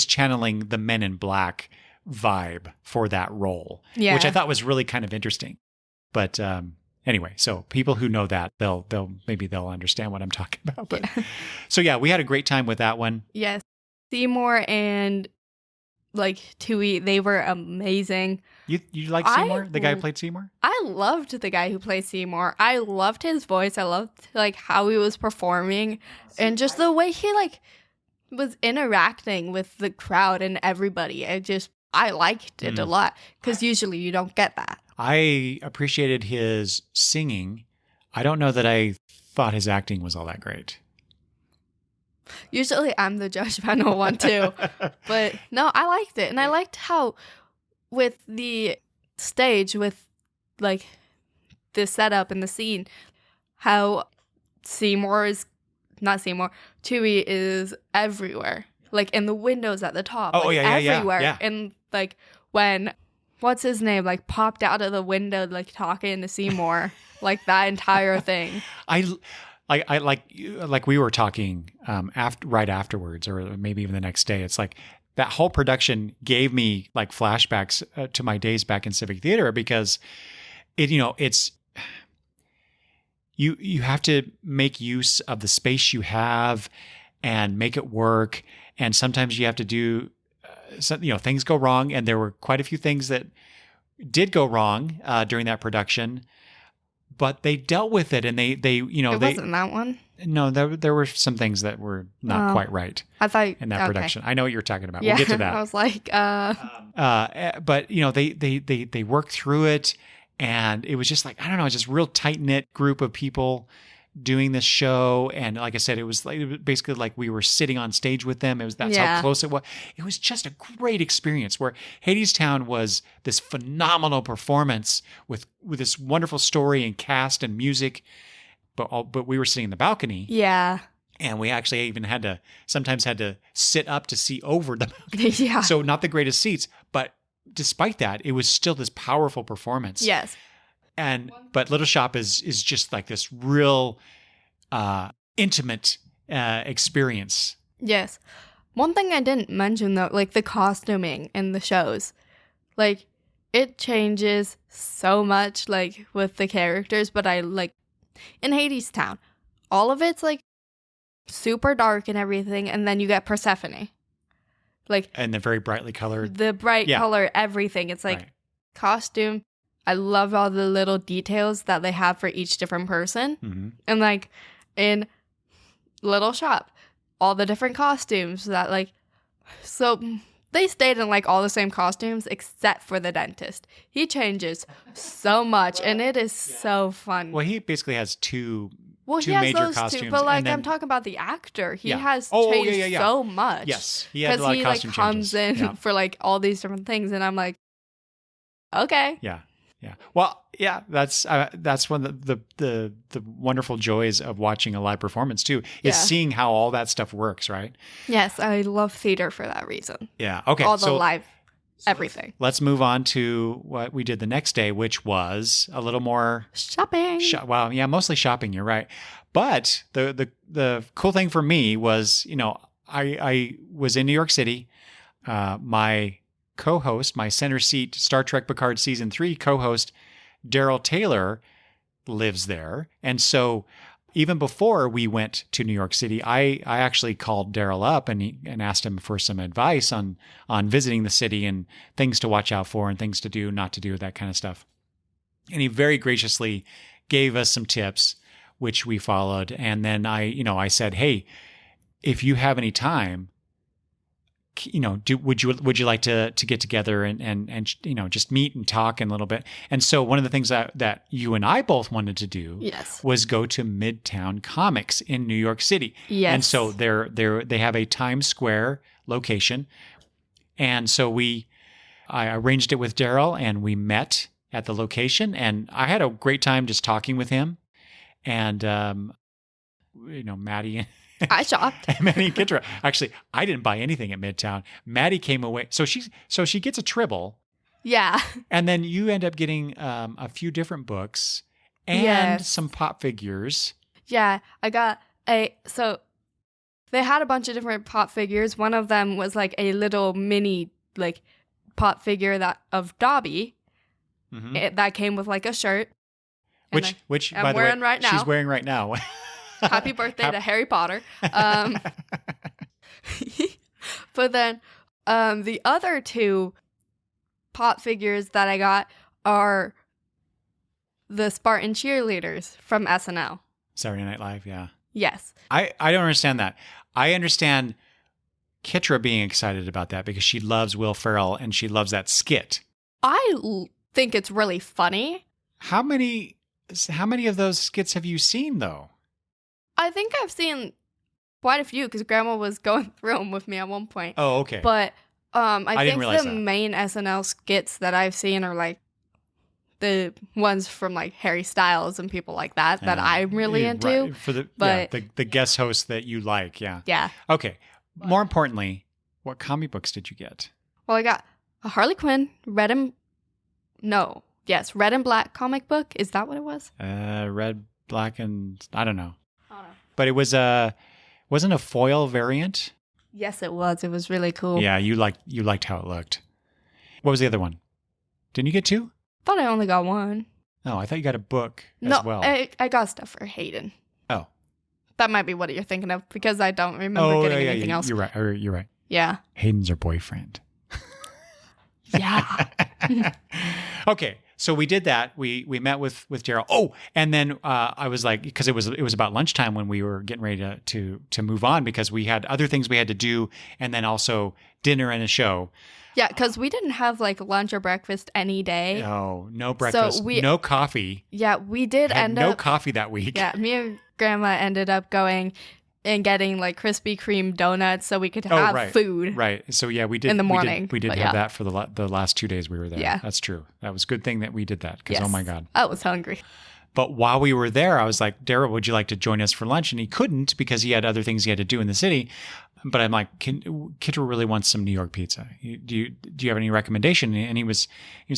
channeling the Men in Black vibe for that role, which I thought was really kind of interesting. But anyway, so people who know that they'll understand what I'm talking about. But so yeah, we had a great time with that one.
Yes. Seymour and like Tui, they were amazing.
You like Seymour? The guy who played Seymour?
I loved the guy who played Seymour. I loved his voice. I loved like how he was performing and just the way he like was interacting with the crowd and everybody. I liked it a lot because usually you don't get that.
I appreciated his singing. I don't know that I thought his acting was all that great.
Usually I'm the judgmental one too. But no, I liked it. And I liked how with the stage, with like the setup and the scene, how Tui is everywhere. Like in the windows at the top.
Oh,
like,
yeah.
everywhere. And like when, what's his name? Like popped out of the window, like talking to Seymour. Like that entire thing.
I like we were talking right afterwards, or maybe even the next day. It's like that whole production gave me like flashbacks to my days back in Civic Theater, because it's you have to make use of the space you have and make it work, and sometimes you have to do things go wrong, and there were quite a few things that did go wrong during that production. But they dealt with it, and they
wasn't that one.
No, there were some things that were not quite right.
I thought
in that production. I know what you're talking about.
Yeah,
we'll get to that.
I was like,
but they worked through it, and it was just like, I don't know, just a real tight knit group of people doing this show. And like I said, it was basically like we were sitting on stage with them. That's how close it was. It was just a great experience, where Hadestown was this phenomenal performance with this wonderful story and cast and music. But we were sitting in the balcony.
Yeah.
And we actually even sometimes had to sit up to see over the balcony.
Yeah.
So not the greatest seats, but despite that, it was still this powerful performance.
Yes.
But Little Shop is just like this real intimate experience.
Yes. One thing I didn't mention though, like the costuming in the shows, like it changes so much, like with the characters. But I like in Hadestown, all of it's like super dark and everything, and then you get Persephone, like,
and the very brightly colored,
the bright color, everything. It's like costume. I love all the little details that they have for each different person.
Mm-hmm.
And like in Little Shop, all the different costumes that like, so they stayed in like all the same costumes except for the dentist. He changes so much, and it is so fun.
Well, he basically has two
he has
major
those
costumes.
Two, but like I'm talking about the actor. He has
changed
changed so much.
Yes, he had a lot of costume
comes
changes.
in for like all these different things, and I'm like, okay.
Yeah. Well, yeah, that's one of the wonderful joys of watching a live performance too, is seeing how all that stuff works, right?
Yes, I love theater for that reason.
Yeah. Okay.
All the live, everything.
Let's move on to what we did the next day, which was a little more
shopping.
Mostly shopping. You're right. But the cool thing for me was, I was in New York City. My co-host, my center seat Star Trek Picard season 3 co-host, Daryl Taylor, lives there. And so even before we went to New York City, I actually called Daryl up and asked him for some advice on visiting the city and things to watch out for and things to do, not to do, that kind of stuff. And he very graciously gave us some tips, which we followed. And then I said, hey, if you have any time, would you like to get together and just meet and talk in a little bit? And so one of the things that you and I both wanted to do
Yes.
was go to Midtown Comics in New York City.
Yes.
And so they have a Times Square location. And so I arranged it with Daryl and we met at the location, and I had a great time just talking with him. And Maddie
I shopped.
Maddie and Kitra. Actually, I didn't buy anything at Midtown. Maddie came away. So she gets a Tribble.
Yeah.
And then you end up getting a few different books and
Yes.
some pop figures.
Yeah. I got so they had a bunch of different pop figures. One of them was like a little mini like pop figure of Dobby that came with like a shirt. And
Which
I'm
by the
wearing
way,
right now.
she's wearing right now.
Happy birthday to Harry Potter. But then the other two pop figures that I got are the Spartan cheerleaders from SNL.
Saturday Night Live, yeah.
Yes.
I don't understand that. I understand Kitra being excited about that because she loves Will Ferrell and she loves that skit.
Think it's really funny.
How many of those skits have you seen though?
I think I've seen quite a few because Grandma was going through them with me at one point.
Oh, okay.
But I
didn't
think
realize
the
that.
main SNL skits that I've seen are like the ones from like Harry Styles and people like that I'm really into.
Right. For
But
the guest host that you like, yeah.
yeah.
Okay. More importantly, what comic books did you get?
Well, I got a Harley Quinn red and black comic book. Is that what it was?
Red, black, and I don't know.
I don't know.
But it wasn't a foil variant.
Yes, it was. It was really cool.
Yeah, you liked how it looked. What was the other one? Didn't you get two?
Thought I only got one.
No, I thought you got a book
No,
as well.
I got stuff for Hayden.
Oh.
That might be what you're thinking of because I don't remember getting anything else.
You're right. You're right.
Yeah.
Hayden's her boyfriend.
Yeah.
Okay, so we did that. We met with Daryl. Oh, and then I was like, because it was about lunchtime when we were getting ready to move on because we had other things we had to do, and then also dinner and a show.
Yeah, because we didn't have like lunch or breakfast any day.
No breakfast, no coffee.
Yeah, we did
Had no coffee that week.
Yeah, me and Grandma ended up going and getting like Krispy Kreme donuts so we could have food.
Right. So yeah, we did
in the morning.
We did have that for the last 2 days we were there.
Yeah,
that's true. That was a good thing that we did that because oh my God,
I was hungry.
But while we were there, I was like, Daryl, would you like to join us for lunch? And he couldn't because he had other things he had to do in the city. But I'm like, Kitra really wants some New York pizza. Do you have any recommendation? And he was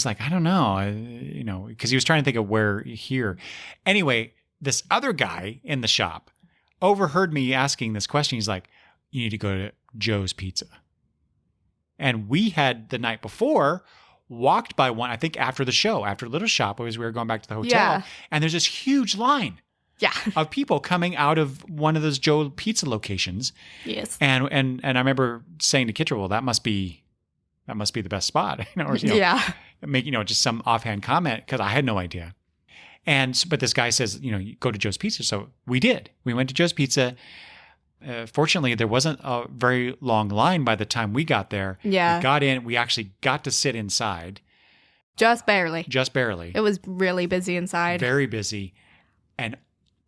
like, I don't know, because he was trying to think of where here. Anyway, this other guy in the shop overheard me asking this question. He's like, you need to go to Joe's Pizza. And we had the night before walked by one, I think after the show, after Little Shop, as we were going back to the hotel. And there's this huge line of people coming out of one of those Joe Pizza locations.
Yes.
And I remember saying to Kitra, well, that must be the best spot. Make, just some offhand comment because I had no idea. But this guy says, you go to Joe's Pizza. So we did. We went to Joe's Pizza. Fortunately, there wasn't a very long line by the time we got there.
Yeah.
We got in. We actually got to sit inside.
Just barely.
It
was really busy inside.
Very busy. And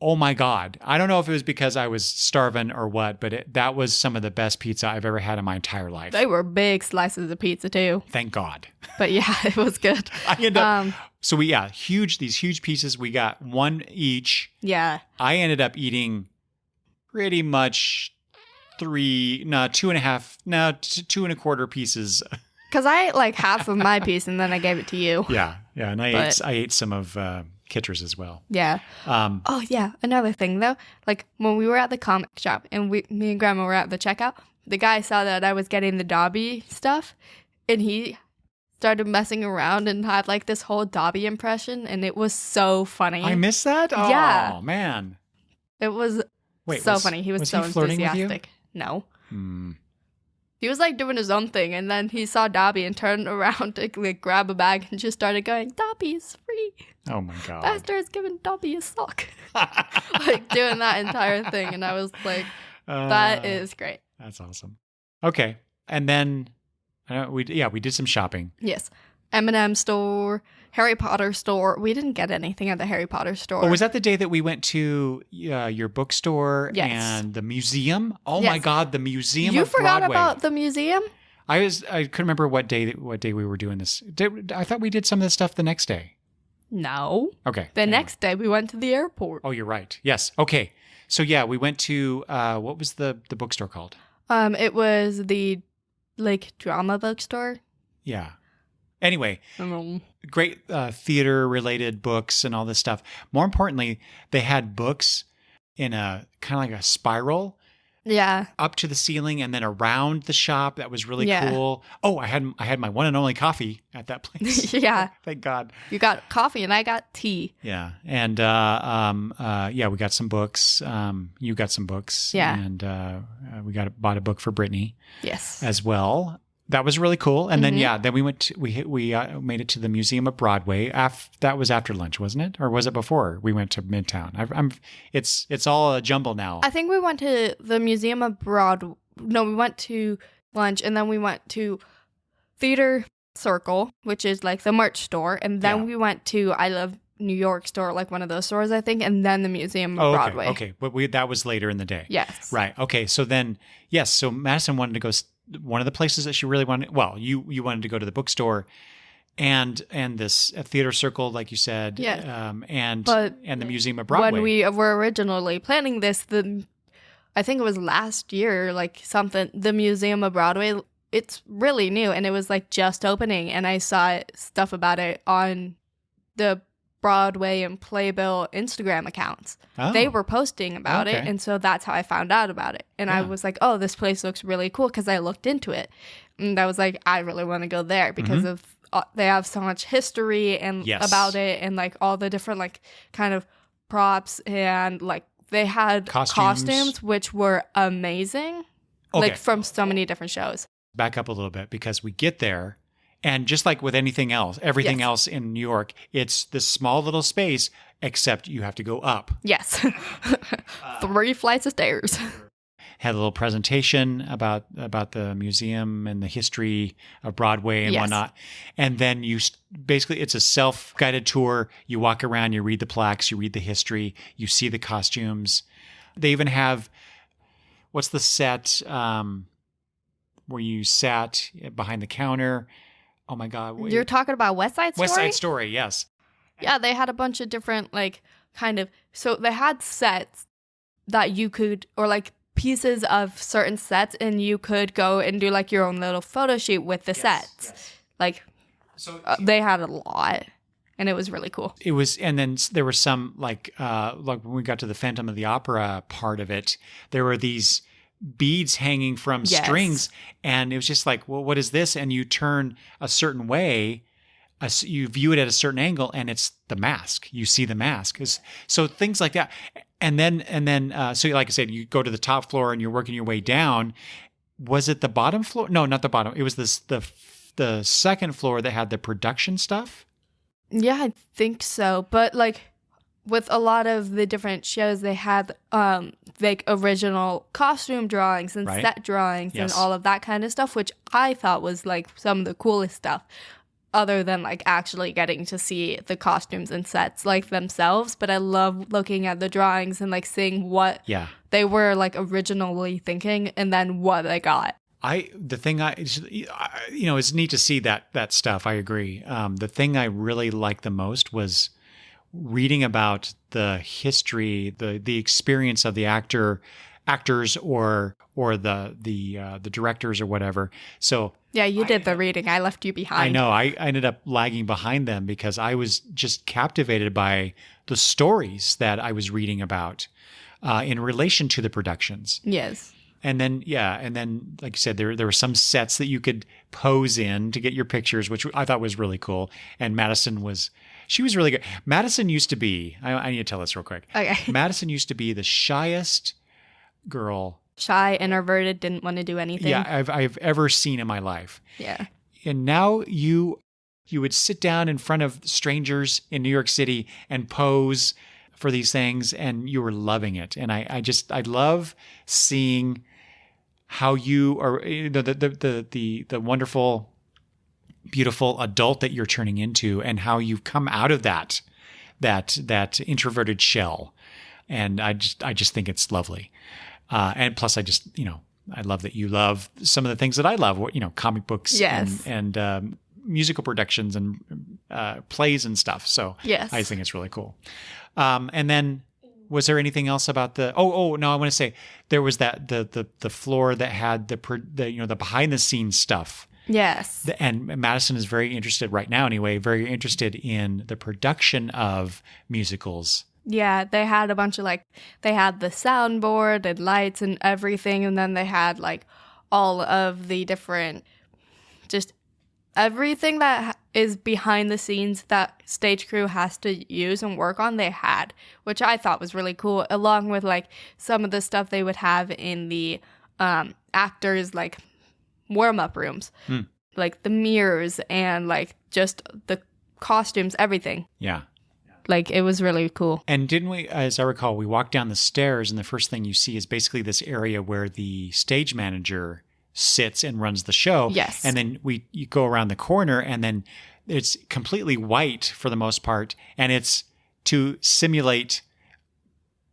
oh my God. I don't know if it was because I was starving or what, but that was some of the best pizza I've ever had in my entire life.
They were big slices of pizza too.
Thank God.
But yeah, it was good.
I ended up, these huge pieces. We got one each.
Yeah.
I ended up eating pretty much 2.25 pieces.
Because I like half of my piece and then I gave it to you.
Yeah. And I ate some of Kitra's as well.
Yeah. Oh yeah. Another thing though, like when we were at the comic shop and me and Grandma were at the checkout, the guy saw that I was getting the Dobby stuff, and he started messing around and had like this whole Dobby impression, and it was so funny.
I missed that. Oh
yeah.
Man.
It was funny. He was so enthusiastic. No. He was like doing his own thing, and then he saw Dobby and turned around to like grab a bag and just started going, Dobby is free.
Oh my God.
Master is giving Dobby a sock. Like doing that entire thing. And I was like, that is great.
That's awesome. Okay. And then we did some shopping.
Yes. M&M store, Harry Potter store. We didn't get anything at the Harry Potter store.
Oh, was that the day that we went to your bookstore and the museum? Oh my God, the museum
You
of
forgot
Broadway.
about the museum?
I couldn't remember what day we were doing this. I thought we did some of this stuff the next day.
No.
Okay.
The next day we went to the airport.
Oh, you're right. Yes. Okay. So yeah, we went to what was the bookstore called?
It was the drama bookstore.
Yeah. Anyway, great theater-related books and all this stuff. More importantly, they had books in a kind of like a spiral.
Yeah.
Up to the ceiling and then around the shop. That was really
Yeah.
cool. Oh, I had my one and only coffee at that place.
Yeah.
Thank God.
You got coffee and I got tea.
Yeah. And we got some books. You got some books.
Yeah.
And we bought a book for Brittany
Yes.
as well. That was really cool. And then we went we made it to the Museum of Broadway. That was after lunch, wasn't it? Or was it before we went to Midtown? It's all a jumble now.
I think we went to the Museum of Broadway. No, we went to lunch and then we went to Theater Circle, which is like the merch store. And then we went to I Love New York store, like one of those stores, I think. And then the Museum of Broadway.
Okay. But that was later in the day.
Yes.
Right. Okay. So then, yes. So Madison wanted to go. One of the places that she really wanted. Well, you wanted to go to the bookstore, and this Theater Circle, like you said.
Yeah.
And the Museum of Broadway.
When we were originally planning this, I think it was last year, the Museum of Broadway. It's really new, and it was just opening, and I saw stuff about it on the Broadway and Playbill Instagram accounts.
Oh.
They were posting about it,
Okay.
and so that's how I found out about it. And I was like, oh, this place looks really cool, because I looked into it. And I was like, I really want to go there because of they have so much history and about it, and all the different kind of props, and they had costumes which were amazing,
Okay.
from so many different shows.
Back up a little bit, because we get there, and just like with anything else, everything else in New York, it's this small little space, except you have to go up.
Yes. 3 flights of stairs.
Had a little presentation about the museum and the history of Broadway and whatnot. And then basically it's a self-guided tour. You walk around, you read the plaques, you read the history, you see the costumes. They even have, what's the set where you sat behind the counter? Oh my God.
You're talking about West Side Story?
West Side Story, yes.
Yeah, they had a bunch of different, so they had sets that you could, or pieces of certain sets, and you could go and do your own little photo shoot with the sets.
So
they had a lot, and it was really cool.
it was, and then there were some like when we got to the Phantom of the Opera part of it, there were these beads hanging from strings, and it was just like, well, what is this? And you turn a certain way, you view it at a certain angle, and it's the mask. You see the mask. So things like that. And then, so like I said, you go to the top floor and you're working your way down. Was it the bottom floor? No, not the bottom. It was the second floor that had the production stuff.
Yeah, I think so. But with a lot of the different shows, they had original costume drawings and set drawings and all of that kind of stuff, which I thought was some of the coolest stuff, other than actually getting to see the costumes and sets themselves. But I love looking at the drawings and seeing what they were originally thinking, and then what they got. It's neat to see that stuff. I agree. The thing I really liked the most was reading about the history, the experience of the actors or the directors or whatever. So yeah, you did the reading. I left you behind.
I know. I ended up lagging behind them because I was just captivated by the stories that I was reading about in relation to the productions.
Yes.
And then, like you said, there were some sets that you could pose in to get your pictures, which I thought was really cool. And she was really good. Madison used to be, I need to tell this real quick.
Okay.
Madison used to be the shyest girl.
Shy, introverted, didn't want to do anything.
Yeah, I've ever seen in my life.
Yeah.
And now you would sit down in front of strangers in New York City and pose for these things, and you were loving it. And I love seeing how you are, the wonderful, beautiful adult that you're turning into, and how you've come out of that introverted shell. And I just think it's lovely. And plus, I love that you love some of the things that I love. Comic books,
Yes.
and musical productions and plays and stuff. So
Yes.
I think it's really cool. And then, was there anything else about the? Oh no! I want to say there was that the floor that had the behind the scenes stuff.
Yes.
And Madison is very interested right now, anyway. Very interested in the production of musicals.
Yeah, they had a bunch of they had the soundboard and lights and everything, and then they had all of the different, just everything that is behind the scenes that stage crew has to use and work on, they had, which I thought was really cool, along with some of the stuff they would have in the actors warm-up rooms, like the mirrors and just the costumes, everything.
Yeah.
It was really cool.
And didn't we, as I recall, we walked down the stairs and the first thing you see is basically this area where the stage manager sits and runs the show.
Yes.
And then you go around the corner and then it's completely white for the most part. And it's to simulate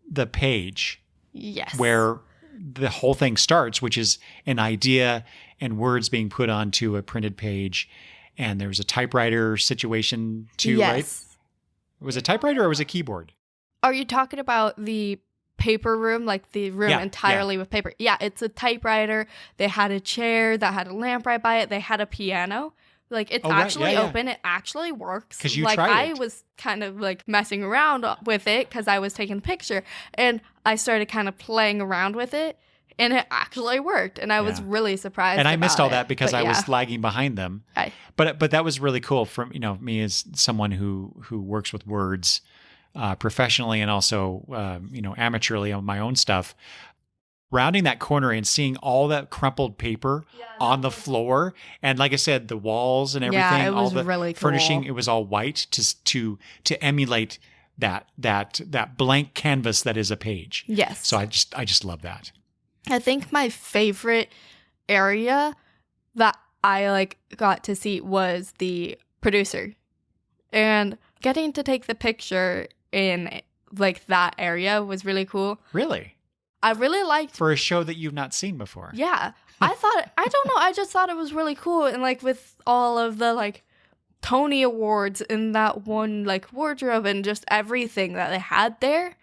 the page.
Yes.
Where the whole thing starts, which is an idea and words being put onto a printed page. And there was a typewriter situation too,
yes.
right? Was it a typewriter or was it a keyboard?
Are you talking about the paper room, the room entirely with paper? Yeah, it's a typewriter. They had a chair that had a lamp right by it. They had a piano. It's actually open. It actually works.
Because you tried it.
I was kind of messing around with it because I was taking a picture. And I started kind of playing around with it. And it actually worked. And I was really surprised.
And I missed all that
it.
because
But
I was lagging behind them. But that was really cool from, me as someone who works with words professionally and also, amateurly on my own stuff. Rounding that corner and seeing all that crumpled paper on the floor. And like I said, the walls and everything,
Yeah, it was
all the
really cool.
furnishing, it was all white to emulate that blank canvas that is a page.
Yes.
So I just love that.
I think my favorite area that I got to see was the producer. And getting to take the picture in that area was really cool.
Really?
I really liked
For a show that you've not seen before.
Yeah. I don't know, I just thought it was really cool, and with all of the Tony Awards in that one wardrobe and just everything that they had there,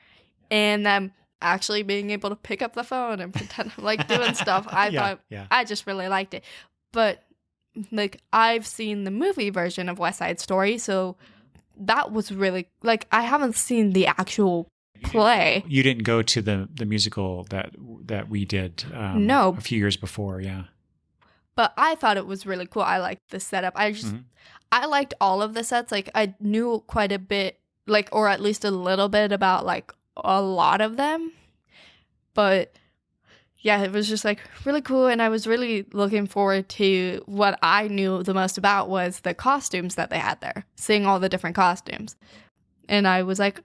and them actually being able to pick up the phone and pretend I'm doing stuff. I just really liked it. But I've seen the movie version of West Side Story, so that was really I haven't seen the actual play.
You didn't go to the musical that we did
No.
a few years before, yeah.
But I thought it was really cool. I liked the setup. I liked all of the sets. I knew quite a bit, or at least a little bit about a lot of them. But yeah, it was just really cool, and I was really looking forward to what I knew the most about was the costumes that they had there, seeing all the different costumes. And I was it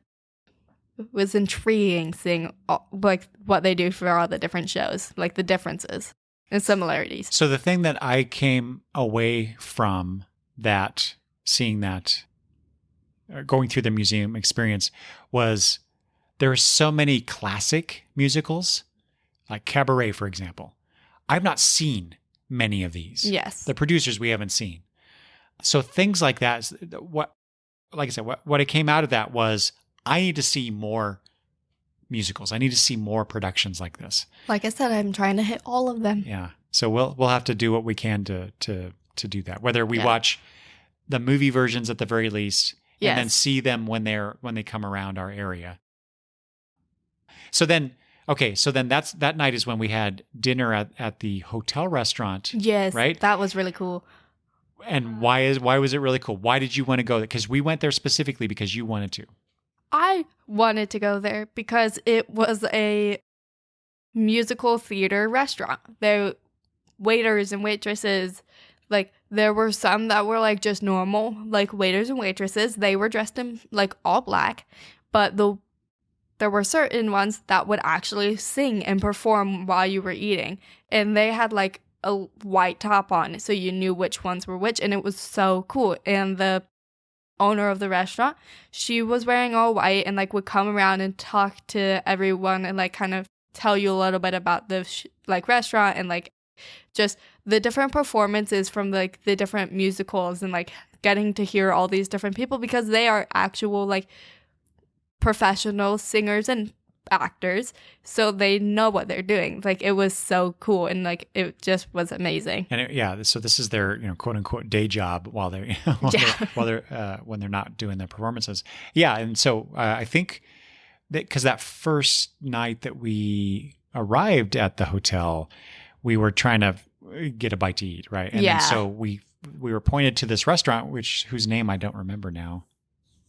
was intriguing seeing what they do for all the different shows, the differences and similarities.
So the thing that I came away from that, seeing that, going through the museum experience, was there are so many classic musicals, like Cabaret, for example. I've not seen many of these.
Yes.
The producers we haven't seen. So things like that, what I came out of that was, I need to see more musicals. I need to see more productions like this.
Like I said, I'm trying to hit all of them.
Yeah. So we'll have to do what we can to do that. Whether we watch the movie versions at the very least, and then see them when they come around our area. So then that night is when we had dinner at the hotel restaurant.
Yes.
Right?
That was really cool.
And why was it really cool? Why did you want to go there? Because we went there specifically because you wanted to.
I wanted to go there because it was a musical theater restaurant. The waiters and waitresses, there were some that were just normal, waiters and waitresses. They were dressed in all black, but the there were certain ones that would actually sing and perform while you were eating. And they had like a white top on, so you knew which ones were which. And it was so cool. And the owner of the restaurant, she was wearing all white and like would come around and talk to everyone and like kind of tell you a little bit about the like restaurant and like just the different performances from like the different musicals and like getting to hear all these different people because they are actual like professional singers and actors, so they know what they're doing. Like it was so cool and like it just was amazing.
And so this is their quote unquote day job while they're when they're not doing their performances. Yeah, and so I think that because that first night that we arrived at the hotel, we were trying to get a bite to eat, right? And then so we were pointed to this restaurant, whose name I don't remember now.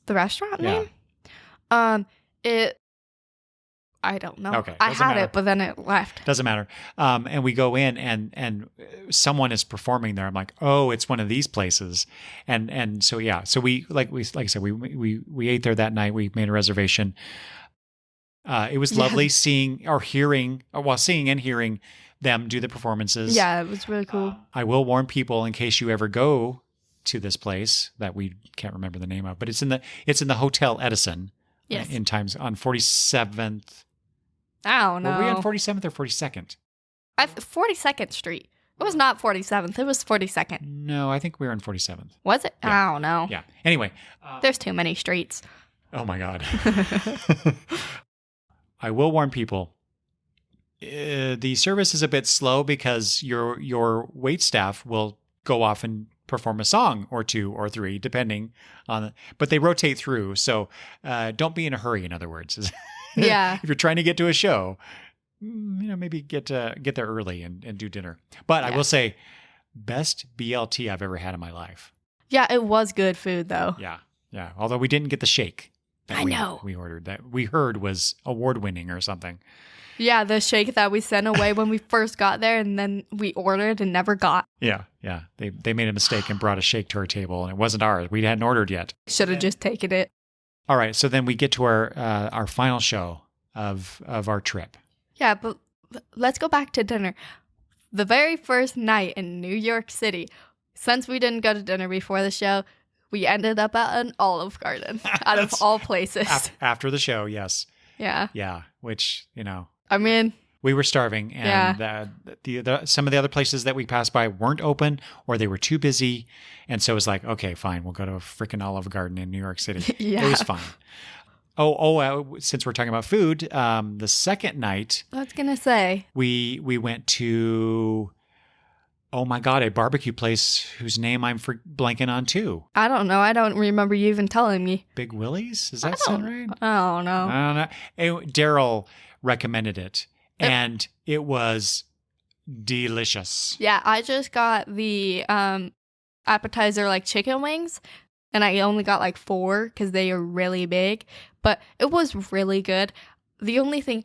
The restaurant name? I don't know.
Okay,
I had
matter.
it, but then it left.
Doesn't matter. And we go in, and someone is performing there. I'm like, oh, it's one of these places. And so yeah, so we like I said, we ate there that night. We made a reservation. It was lovely seeing and hearing them do the performances.
Yeah, it was really cool.
I will warn people in case you ever go to this place that we can't remember the name of, but it's in the Hotel Edison.
Yes.
In times on 47th.
I don't know.
Were we on 47th or 42nd?
42nd Street. It was not 47th. It was 42nd.
No, I think we were on 47th.
Was it?
Yeah.
I don't know.
Yeah. Anyway.
There's too many streets.
Oh my God. I will warn people. The service is a bit slow because your wait staff will go off and perform a song or two or three, depending on but they rotate through. So don't be in a hurry, in other words.
Yeah.
If you're trying to get to a show, maybe get there early and do dinner. But I will say, best BLT I've ever had in my life.
Yeah, it was good food though.
Yeah. Yeah. Although we didn't get the shake.
I know.
We ordered that we heard was award winning or something.
Yeah, the shake that we sent away when we first got there and then we ordered and never got.
Yeah, yeah. They made a mistake and brought a shake to our table and it wasn't ours. We hadn't ordered yet.
Should have just taken it.
All right, so then we get to our final show of our trip.
Yeah, but let's go back to dinner. The very first night in New York City, since we didn't go to dinner before the show, we ended up at an Olive Garden out of all places.
After the show, yes.
Yeah.
Yeah, which,
I mean,
we were starving, and some of the other places that we passed by weren't open or they were too busy. And so it was like, okay, fine, we'll go to a freaking Olive Garden in New York City.
Yeah.
It was fun. Since we're talking about food, the second night,
I was going to say,
we went to, oh my God, a barbecue place whose name I'm blanking on too.
I don't know. I don't remember you even telling me.
Big Willie's? Does that sound right?
I don't know.
I don't know. Daryl recommended it, and it was delicious.
Yeah, I just got the appetizer like chicken wings, and I only got like 4 because they are really big, but it was really good. The only thing,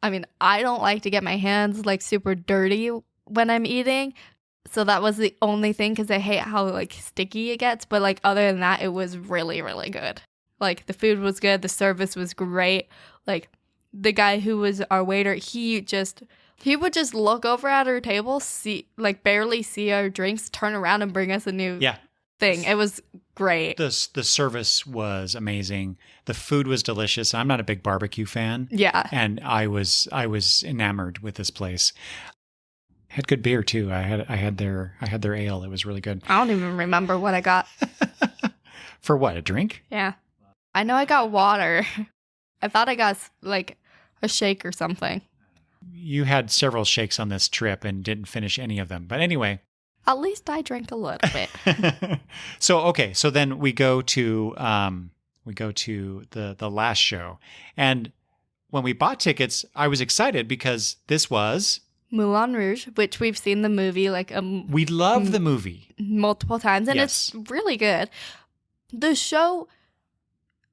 I mean, I don't like to get my hands like super dirty when I'm eating, so that was the only thing because I hate how like sticky it gets, but like other than that, it was really, really good. Like the food was good, the service was great, like the guy who was our waiter, he would just look over at our table, barely see our drinks, turn around and bring us a new thing. It was great.
The service was amazing. The food was delicious. I'm not a big barbecue fan.
Yeah.
And I was enamored with this place. Had good beer too. I had their ale. It was really good.
I don't even remember what I got.
For what, a drink?
Yeah. I know I got water. I thought I got like a shake or something.
You had several shakes on this trip and didn't finish any of them. But anyway.
At least I drank a little bit.
So then we go to the last show. And when we bought tickets, I was excited because this was
Moulin Rouge, which we've seen the movie
we love the movie
multiple times, and it's really good. The show,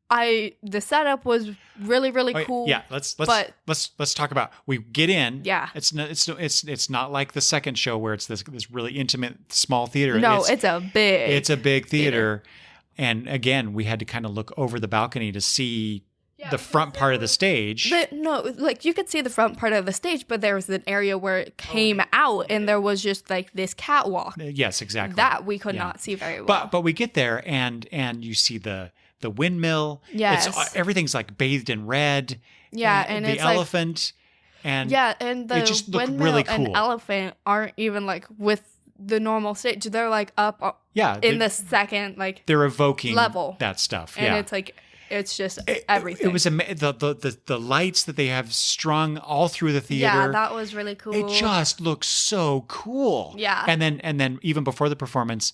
the setup was really, really cool.
Yeah, let's talk about. We get in.
Yeah,
it's not like the second show where it's this really intimate small theater.
No, it's a big
theater. And again, we had to kind of look over the balcony to see the front part of the stage.
No, like you could see the front part of the stage, but there was an area where it came out and there was just like this catwalk
Yes, exactly.
that we could
Yeah.
not see very well.
But we get there and you see the windmill.
Yes.
Everything's like bathed in red.
Yeah, and
the
it's like-
elephant. And
and
it just
the
looked
windmill
really
and
cool.
elephant aren't even like with the normal stage. They're like up
yeah,
in the second like,
they're evoking
level.
that stuff.
and
yeah.
it's like it's just everything.
It was the lights that they have strung all through the theater.
Yeah, that was really cool.
It just looks so cool.
Yeah.
And then even before the performance,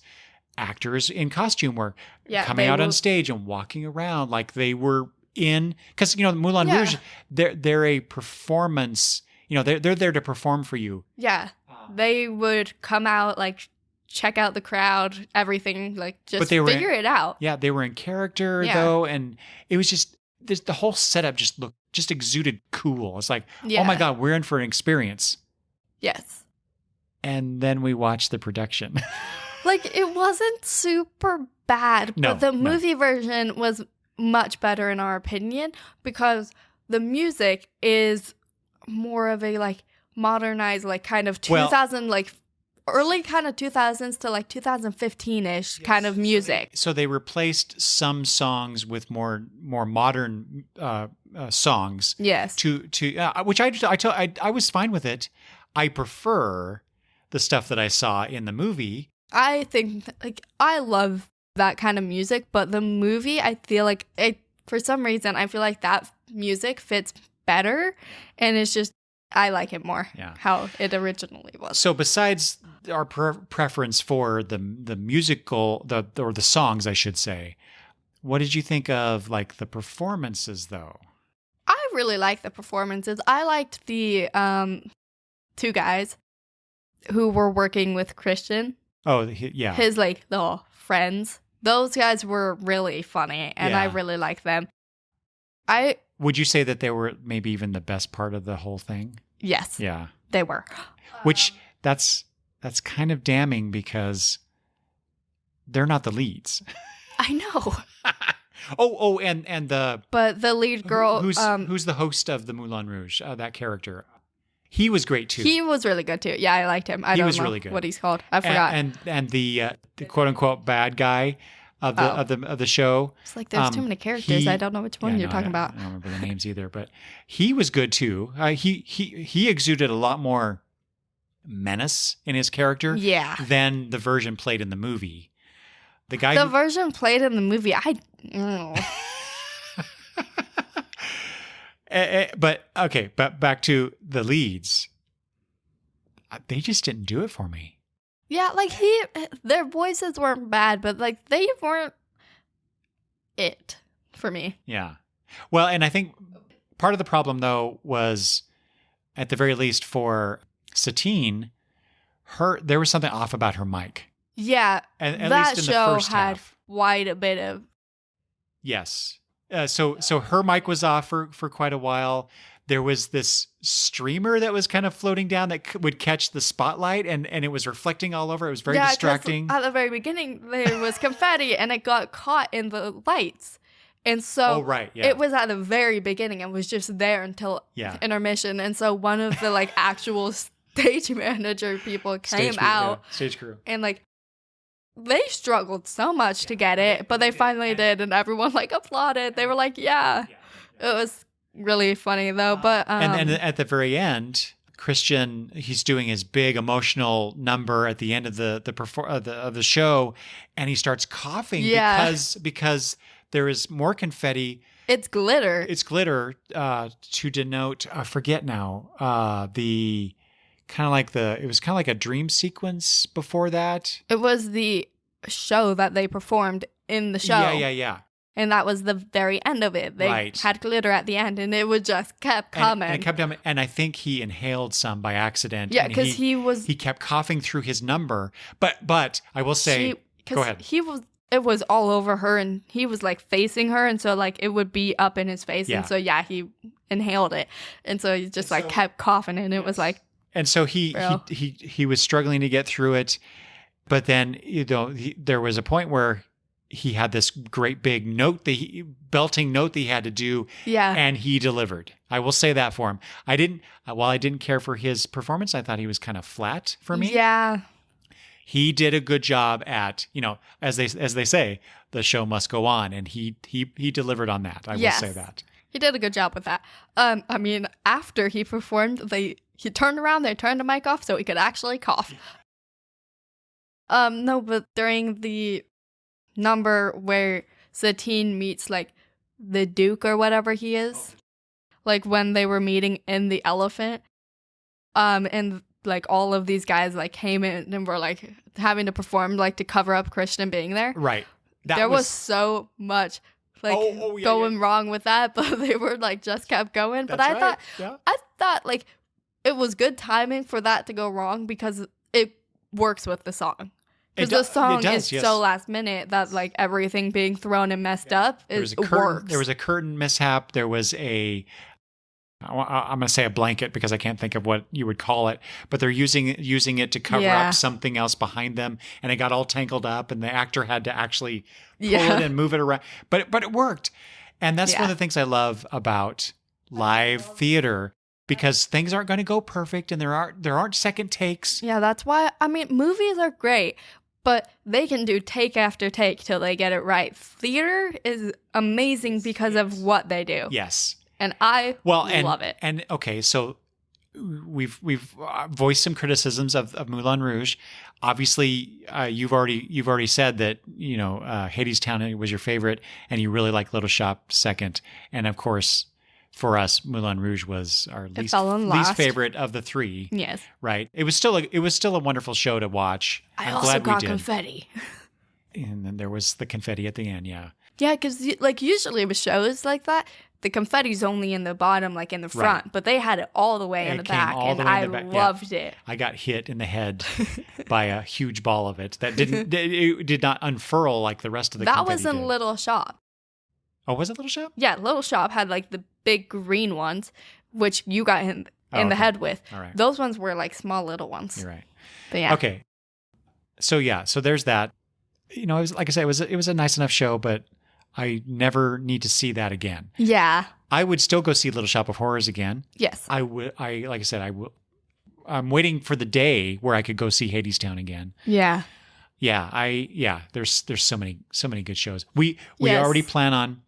actors in costume were
Yeah,
coming
they
out on
were-
stage and walking around like they were in, because Moulin
Yeah.
Rouge, they're a performance. They're there to perform for you.
Yeah, they would come out like check out the crowd, everything, like just
But they were-
figure it out.
Yeah, they were in character
Yeah.
though, and it was just the whole setup just exuded cool. It's like, oh
Yeah.
my god, we're in for an experience.
Yes.
And then we watched the production.
Like, it wasn't super bad,
No,
but the
no.
movie version was much better in our opinion because the music is more of a like modernized, like kind of
Well-
2000, like early kind of 2000s to like 2015-ish kind of music.
So they replaced some songs with more modern songs
Yes.
to which I was fine with it. I prefer the stuff that I saw in the movie.
I think like I love that kind of music, but the movie I feel like for some reason I feel like that music fits better, and it's just I like it more.
Yeah.
How it originally was.
So besides our preference for the musical, or the songs, I should say, what did you think of like the performances though?
I really like the performances. I liked the two guys who were working with Christian.
Oh, yeah.
His like the friends. Those guys were really funny, and I
Yeah.
really liked them.
Would you say that they were maybe even the best part of the whole thing?
Yes,
Yeah.
they were.
Which that's kind of damning because they're not the leads.
I know.
And the
But the lead girl,
who's the host of the Moulin Rouge? That character, he was great too.
he was really good too. Yeah, I liked him. I
He
don't
was
know
really good.
what he's called. I forgot.
And the quote unquote bad guy of the show.
It's like there's too many characters. I don't know which one you're talking about.
I don't remember the names either, but he was good too. He exuded a lot more menace in his character
Yeah.
than the version played in the movie. The guy
The
who-
version played in the movie,
but back to the leads. They just didn't do it for me.
yeah, like their voices weren't bad, but like they weren't it for me.
Yeah. Well, and I think part of the problem though was, at the very least for Satine, there was something off about her mic.
Yeah,
And at
that
least in
show
the first
had
half.
quite a bit of.
Yes. So her mic was off for quite a while. There was this streamer that was kind of floating down that would catch the spotlight, and it was reflecting all over. It was very
'Cause
distracting.
At the very beginning, there was confetti, and it got caught in the lights, and so
Oh, right, yeah.
it was at the very beginning. It was just there until
Yeah.
intermission, and so one of the like actual stage manager people came
Stage crew,
out.
yeah. Stage crew.
And like they struggled so much to get it, but they finally did, and everyone like applauded. They were like, "Yeah." It was really funny though. But
And at the very end, Christian, he's doing his big emotional number at the end of the show, and he starts coughing
Yeah.
because there is more confetti.
it's glitter.
It's glitter to denote. I forget now. The it was kind of like a dream sequence before that.
It was the show that they performed in the show.
Yeah.
And that was the very end of it. They
Right.
had glitter at the end, and it would just kept coming.
And it kept coming. And I think he inhaled some by accident.
Yeah,
and
because
he kept coughing through his number. But I will say, go ahead.
It was all over her, and he was like facing her, and so like it would be up in his face,
Yeah.
and so he inhaled it, and so he just like kept coughing, and it was like
And so he was struggling to get through it, but then there was a point where he had this great big belting note that he had to do,
Yeah.
and he delivered. I will say that for him. While I didn't care for his performance, I thought he was kind of flat for me.
Yeah.
He did a good job at, as they say, the show must go on, and he delivered on that. I will say that.
He did a good job with that. I mean, after he performed, he turned around, they turned the mic off so he could actually cough. No, but during the number where Satine meets like the Duke or whatever he is, like when they were meeting in the elephant, and like all of these guys like came in and were like having to perform like to cover up Christian being there.
Right.
There was so much like going wrong with that, but they were like just kept going. But I thought like it was good timing for that to go wrong because it works with the song. Because the song is so last minute that like everything being thrown and messed up works.
There was a curtain mishap. There was I'm going to say a blanket because I can't think of what you would call it, but they're using it to cover up something else behind them, and it got all tangled up, and the actor had to actually pull it and move it around. But it worked, and that's one of the things I love about live theater, because things aren't going to go perfect, and there aren't second takes.
Yeah, that's why. I mean, movies are great, but they can do take after take till they get it right. Theater is amazing because of what they do.
Yes.
And I love it.
And okay, so we've voiced some criticisms of Moulin Rouge. Obviously, you've already said that Hadestown was your favorite, and you really like Little Shop second. And of course, for us, Moulin Rouge was our least favorite of the three.
Yes,
right. It was still a wonderful show to watch.
I'm also glad got confetti.
And then there was the confetti at the end. Yeah.
Yeah, because like usually with shows like that, the confetti's only in the bottom, like in the front, but they had it all the way in the back, and I loved it.
I got hit in the head by a huge ball of it that did not unfurl like the rest of the confetti.
That was in Little Shop.
Oh, was it Little Shop?
Yeah, Little Shop had like the big green ones, which you got in the head with.
All right.
Those ones were like small little ones.
You're right.
But yeah.
Okay. So there's that. It was, like I said, it was a nice enough show, but I never need to see that again.
Yeah.
I would still go see Little Shop of Horrors again.
Yes.
I would. Like I said, I will. I'm waiting for the day where I could go see Hadestown again.
Yeah.
Yeah. There's so many good shows. We already plan on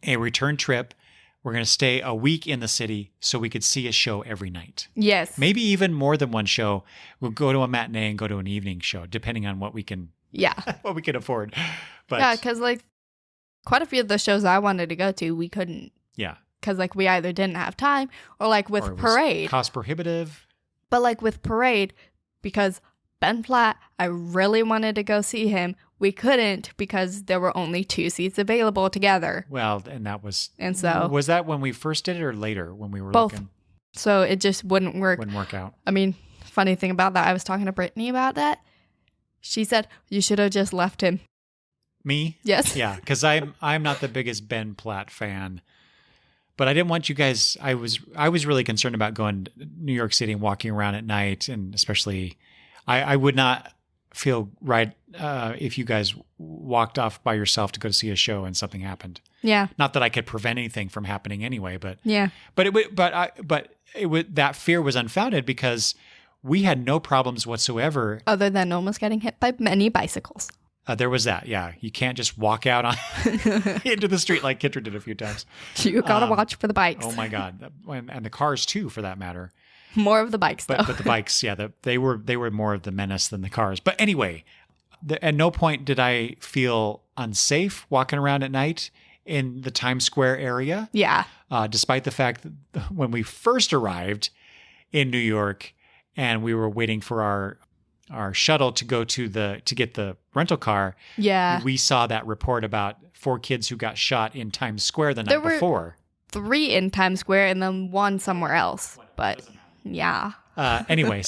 a return trip. We're going to stay a week in the city so we could see a show every night.
Yes.
Maybe even more than one show. We'll go to a matinee and go to an evening show, depending on what we can.
Yeah.
What we can afford. But
yeah, because like quite a few of the shows I wanted to go to, we couldn't.
Yeah.
Because like we either didn't have time or like with Parade.
Cost prohibitive.
But like with Parade, because Ben Platt, I really wanted to go see him. We couldn't because there were only 2 seats available together.
Well, and that was...
And so...
Was that when we first did it or later when we were
both.
looking?
So it just wouldn't work.
Wouldn't work out.
I mean, funny thing about that, I was talking to Brittany about that. She said, you should have just left him.
Me?
Yes.
Yeah, because I'm not the biggest Ben Platt fan. But I didn't want you guys... I was really concerned about going to New York City and walking around at night, and especially... I would not feel right if you guys walked off by yourself to go see a show and something happened.
Yeah.
Not that I could prevent anything from happening anyway, but
yeah.
That fear was unfounded because we had no problems whatsoever.
Other than almost getting hit by many bicycles.
There was that. Yeah, you can't just walk out into the street like Kittredge did a few times.
You gotta watch for the bikes.
Oh my God, and the cars too, for that matter.
More of the bikes, though.
But the bikes, yeah, they were more of the menace than the cars. But anyway, at no point did I feel unsafe walking around at night in the Times Square area.
Yeah.
Despite the fact that when we first arrived in New York and we were waiting for our shuttle to go to get the rental car.
Yeah.
We saw that report about 4 kids who got shot in Times Square the night before.
3 in Times Square and then 1 somewhere else. But yeah.
Anyway,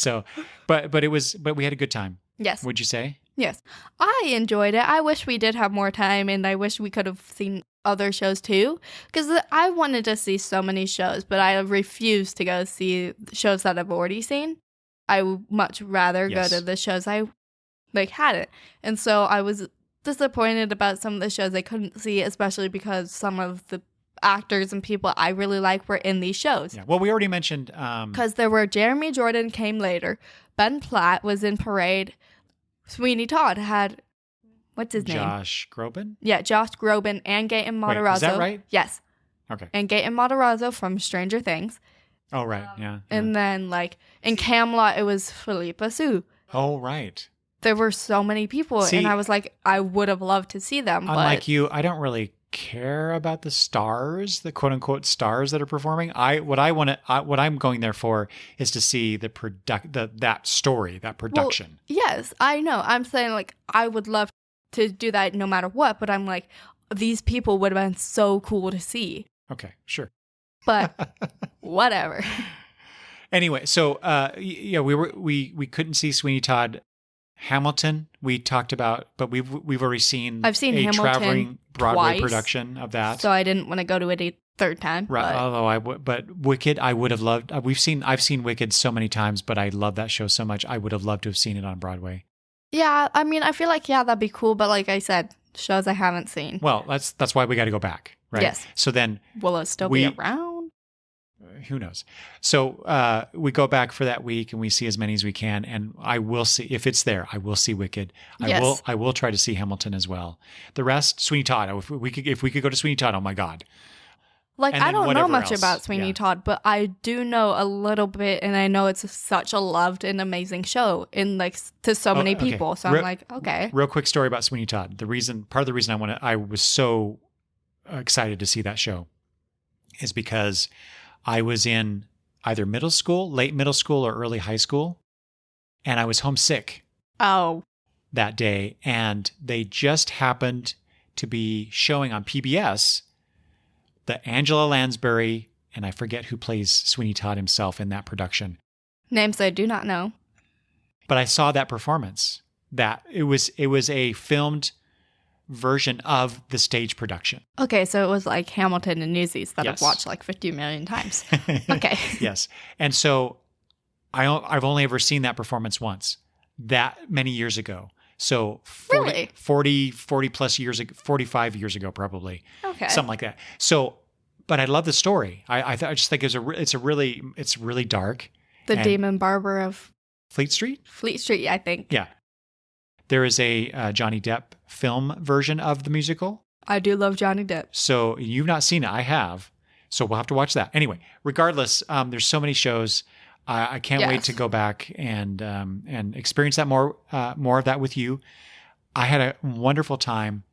but we had a good time.
Yes.
Would you say?
Yes. I enjoyed it. I wish we did have more time, and I wish we could have seen other shows too, because I wanted to see so many shows, but I refused to go see shows that I've already seen. I would much rather go to the shows I hadn't. And so I was disappointed about some of the shows I couldn't see, especially because some of the actors and people I really like were in these shows.
Yeah. Well, we already mentioned
Because there were Jeremy Jordan came later, Ben Platt was in Parade, Sweeney Todd had, what's his name?
Josh Groban.
Yeah, Josh Groban and Gaten Matarazzo.
Wait, is that right?
Yes.
Okay.
And Gaten Matarazzo from Stranger Things.
Oh, right. Yeah.
And then, like, in Camelot, it was Philippa Sue.
Oh, right.
There were so many people,
See,
and I was like, I would have loved to see them.
Unlike you, I don't really care about the stars, the quote unquote stars that are performing. What I'm going there for is to see that story, that production.
Well, yes, I know. I'm saying, like, I would love to do that no matter what, but I'm like, these people would have been so cool to see.
Okay, sure.
But whatever.
Anyway, so yeah, we couldn't see Sweeney Todd. Hamilton we talked about, but we've already seen.
I've seen
a
Hamilton
traveling Broadway
twice,
production of that.
so I didn't want to go to it a third time.
Right. Although but Wicked, I would have loved. I've seen Wicked so many times, but I love that show so much. I would have loved to have seen it on Broadway.
Yeah, I mean, I feel like that'd be cool, but like I said, shows I haven't seen.
Well, that's why we got to go back, right?
Yes.
So then,
will it still be around?
Who knows? So we go back for that week and we see as many as we can, and I will see if it's there. I will see Wicked.
Yes.
I will try to see Hamilton as well. The rest, Sweeney Todd. If we could go to Sweeney Todd, oh my God!
Like,
And
I
then
don't know
whatever
much
else.
about Sweeney
Yeah.
Todd, but I do know a little bit, and I know it's such a loved and amazing show, in like to so many
okay.
people. So
Re-
I'm like, okay,
Real quick story about Sweeney Todd. Part of the reason I was so excited to see that show is because I was in either middle school, late middle school, or early high school, and I was homesick
oh,
that day, and they just happened to be showing on PBS the Angela Lansbury, and I forget who plays Sweeney Todd himself in that production.
names I do not know.
But I saw that performance. That it was a filmed version of the stage production.
Okay, so it was like Hamilton and Newsies that
Yes.
I've watched like 50 million times. Okay.
Yes. And so I've only ever seen that performance once, that many years ago. So 40 plus years ago, 45 years ago, probably.
Okay.
Something like that. So, but I love the story. I just think it's really dark.
The
and-
Demon Barber of
Fleet Street?
Fleet Street, I think.
Yeah. There is a Johnny Depp film version of the musical.
I do love Johnny Depp.
So you've not seen it. I have. So we'll have to watch that. Anyway, regardless, there's so many shows. I can't wait
Yes.
to go back and experience that more of that with you. I had a wonderful time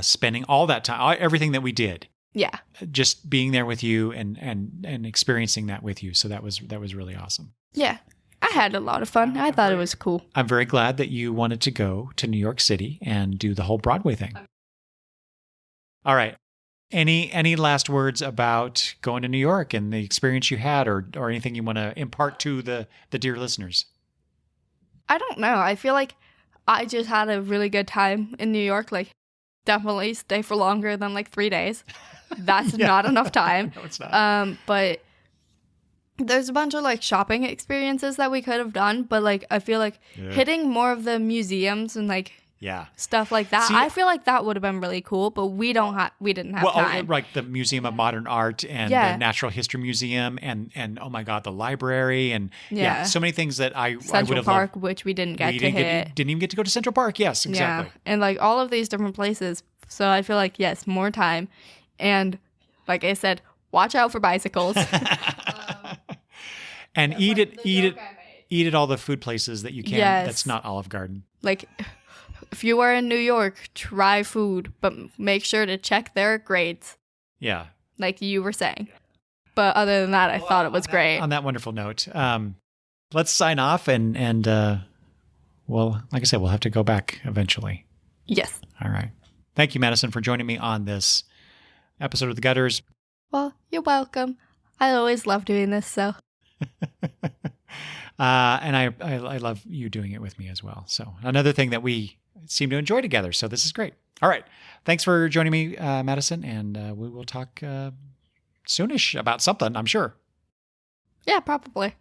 spending all that time, everything that we did,
Yeah.
just being there with you and experiencing that with you. So that was really awesome.
Yeah. I had a lot of fun. I thought it was cool.
I'm very glad that you wanted to go to New York City and do the whole Broadway thing. All right. Any last words about going to New York and the experience you had, or anything you want to impart to the dear listeners?
I don't know. I feel like I just had a really good time in New York. Like, definitely stay for longer than like 3 days. That's
Yeah.
not enough time.
No, it's not.
But there's a bunch of like shopping experiences that we could have done. But like, I feel like
Yeah.
hitting more of the museums and like
Yeah.
stuff like that.
See-
I feel like that would have been really cool. But we didn't have time.
Right, the Museum of Modern Art and
Yeah.
the Natural History Museum and oh my God, the library and
Yeah.
so many things that I would
Central
have
Park,
loved.
which we didn't get
We
to hit.
didn't even get to go to Central Park. Yes, exactly.
Yeah, and like all of these different places. So I feel like, yes, more time. And like I said, watch out for bicycles.
And eat at all the food places that you can.
Yes.
That's not Olive Garden.
Like, if you are in New York, try food, but make sure to check their grades,
Yeah.
like you were saying. But other than that, I thought it was great.
On that wonderful note, let's sign off and well, like I said, we'll have to go back eventually.
Yes.
All right. Thank you, Madison, for joining me on this episode of The Gutters.
Well, you're welcome. I always love doing this, so.
And I love you doing it with me as well. So another thing that we seem to enjoy together. So this is great. All right. Thanks for joining me, Madison. And we will talk soonish about something, I'm sure.
Yeah, probably.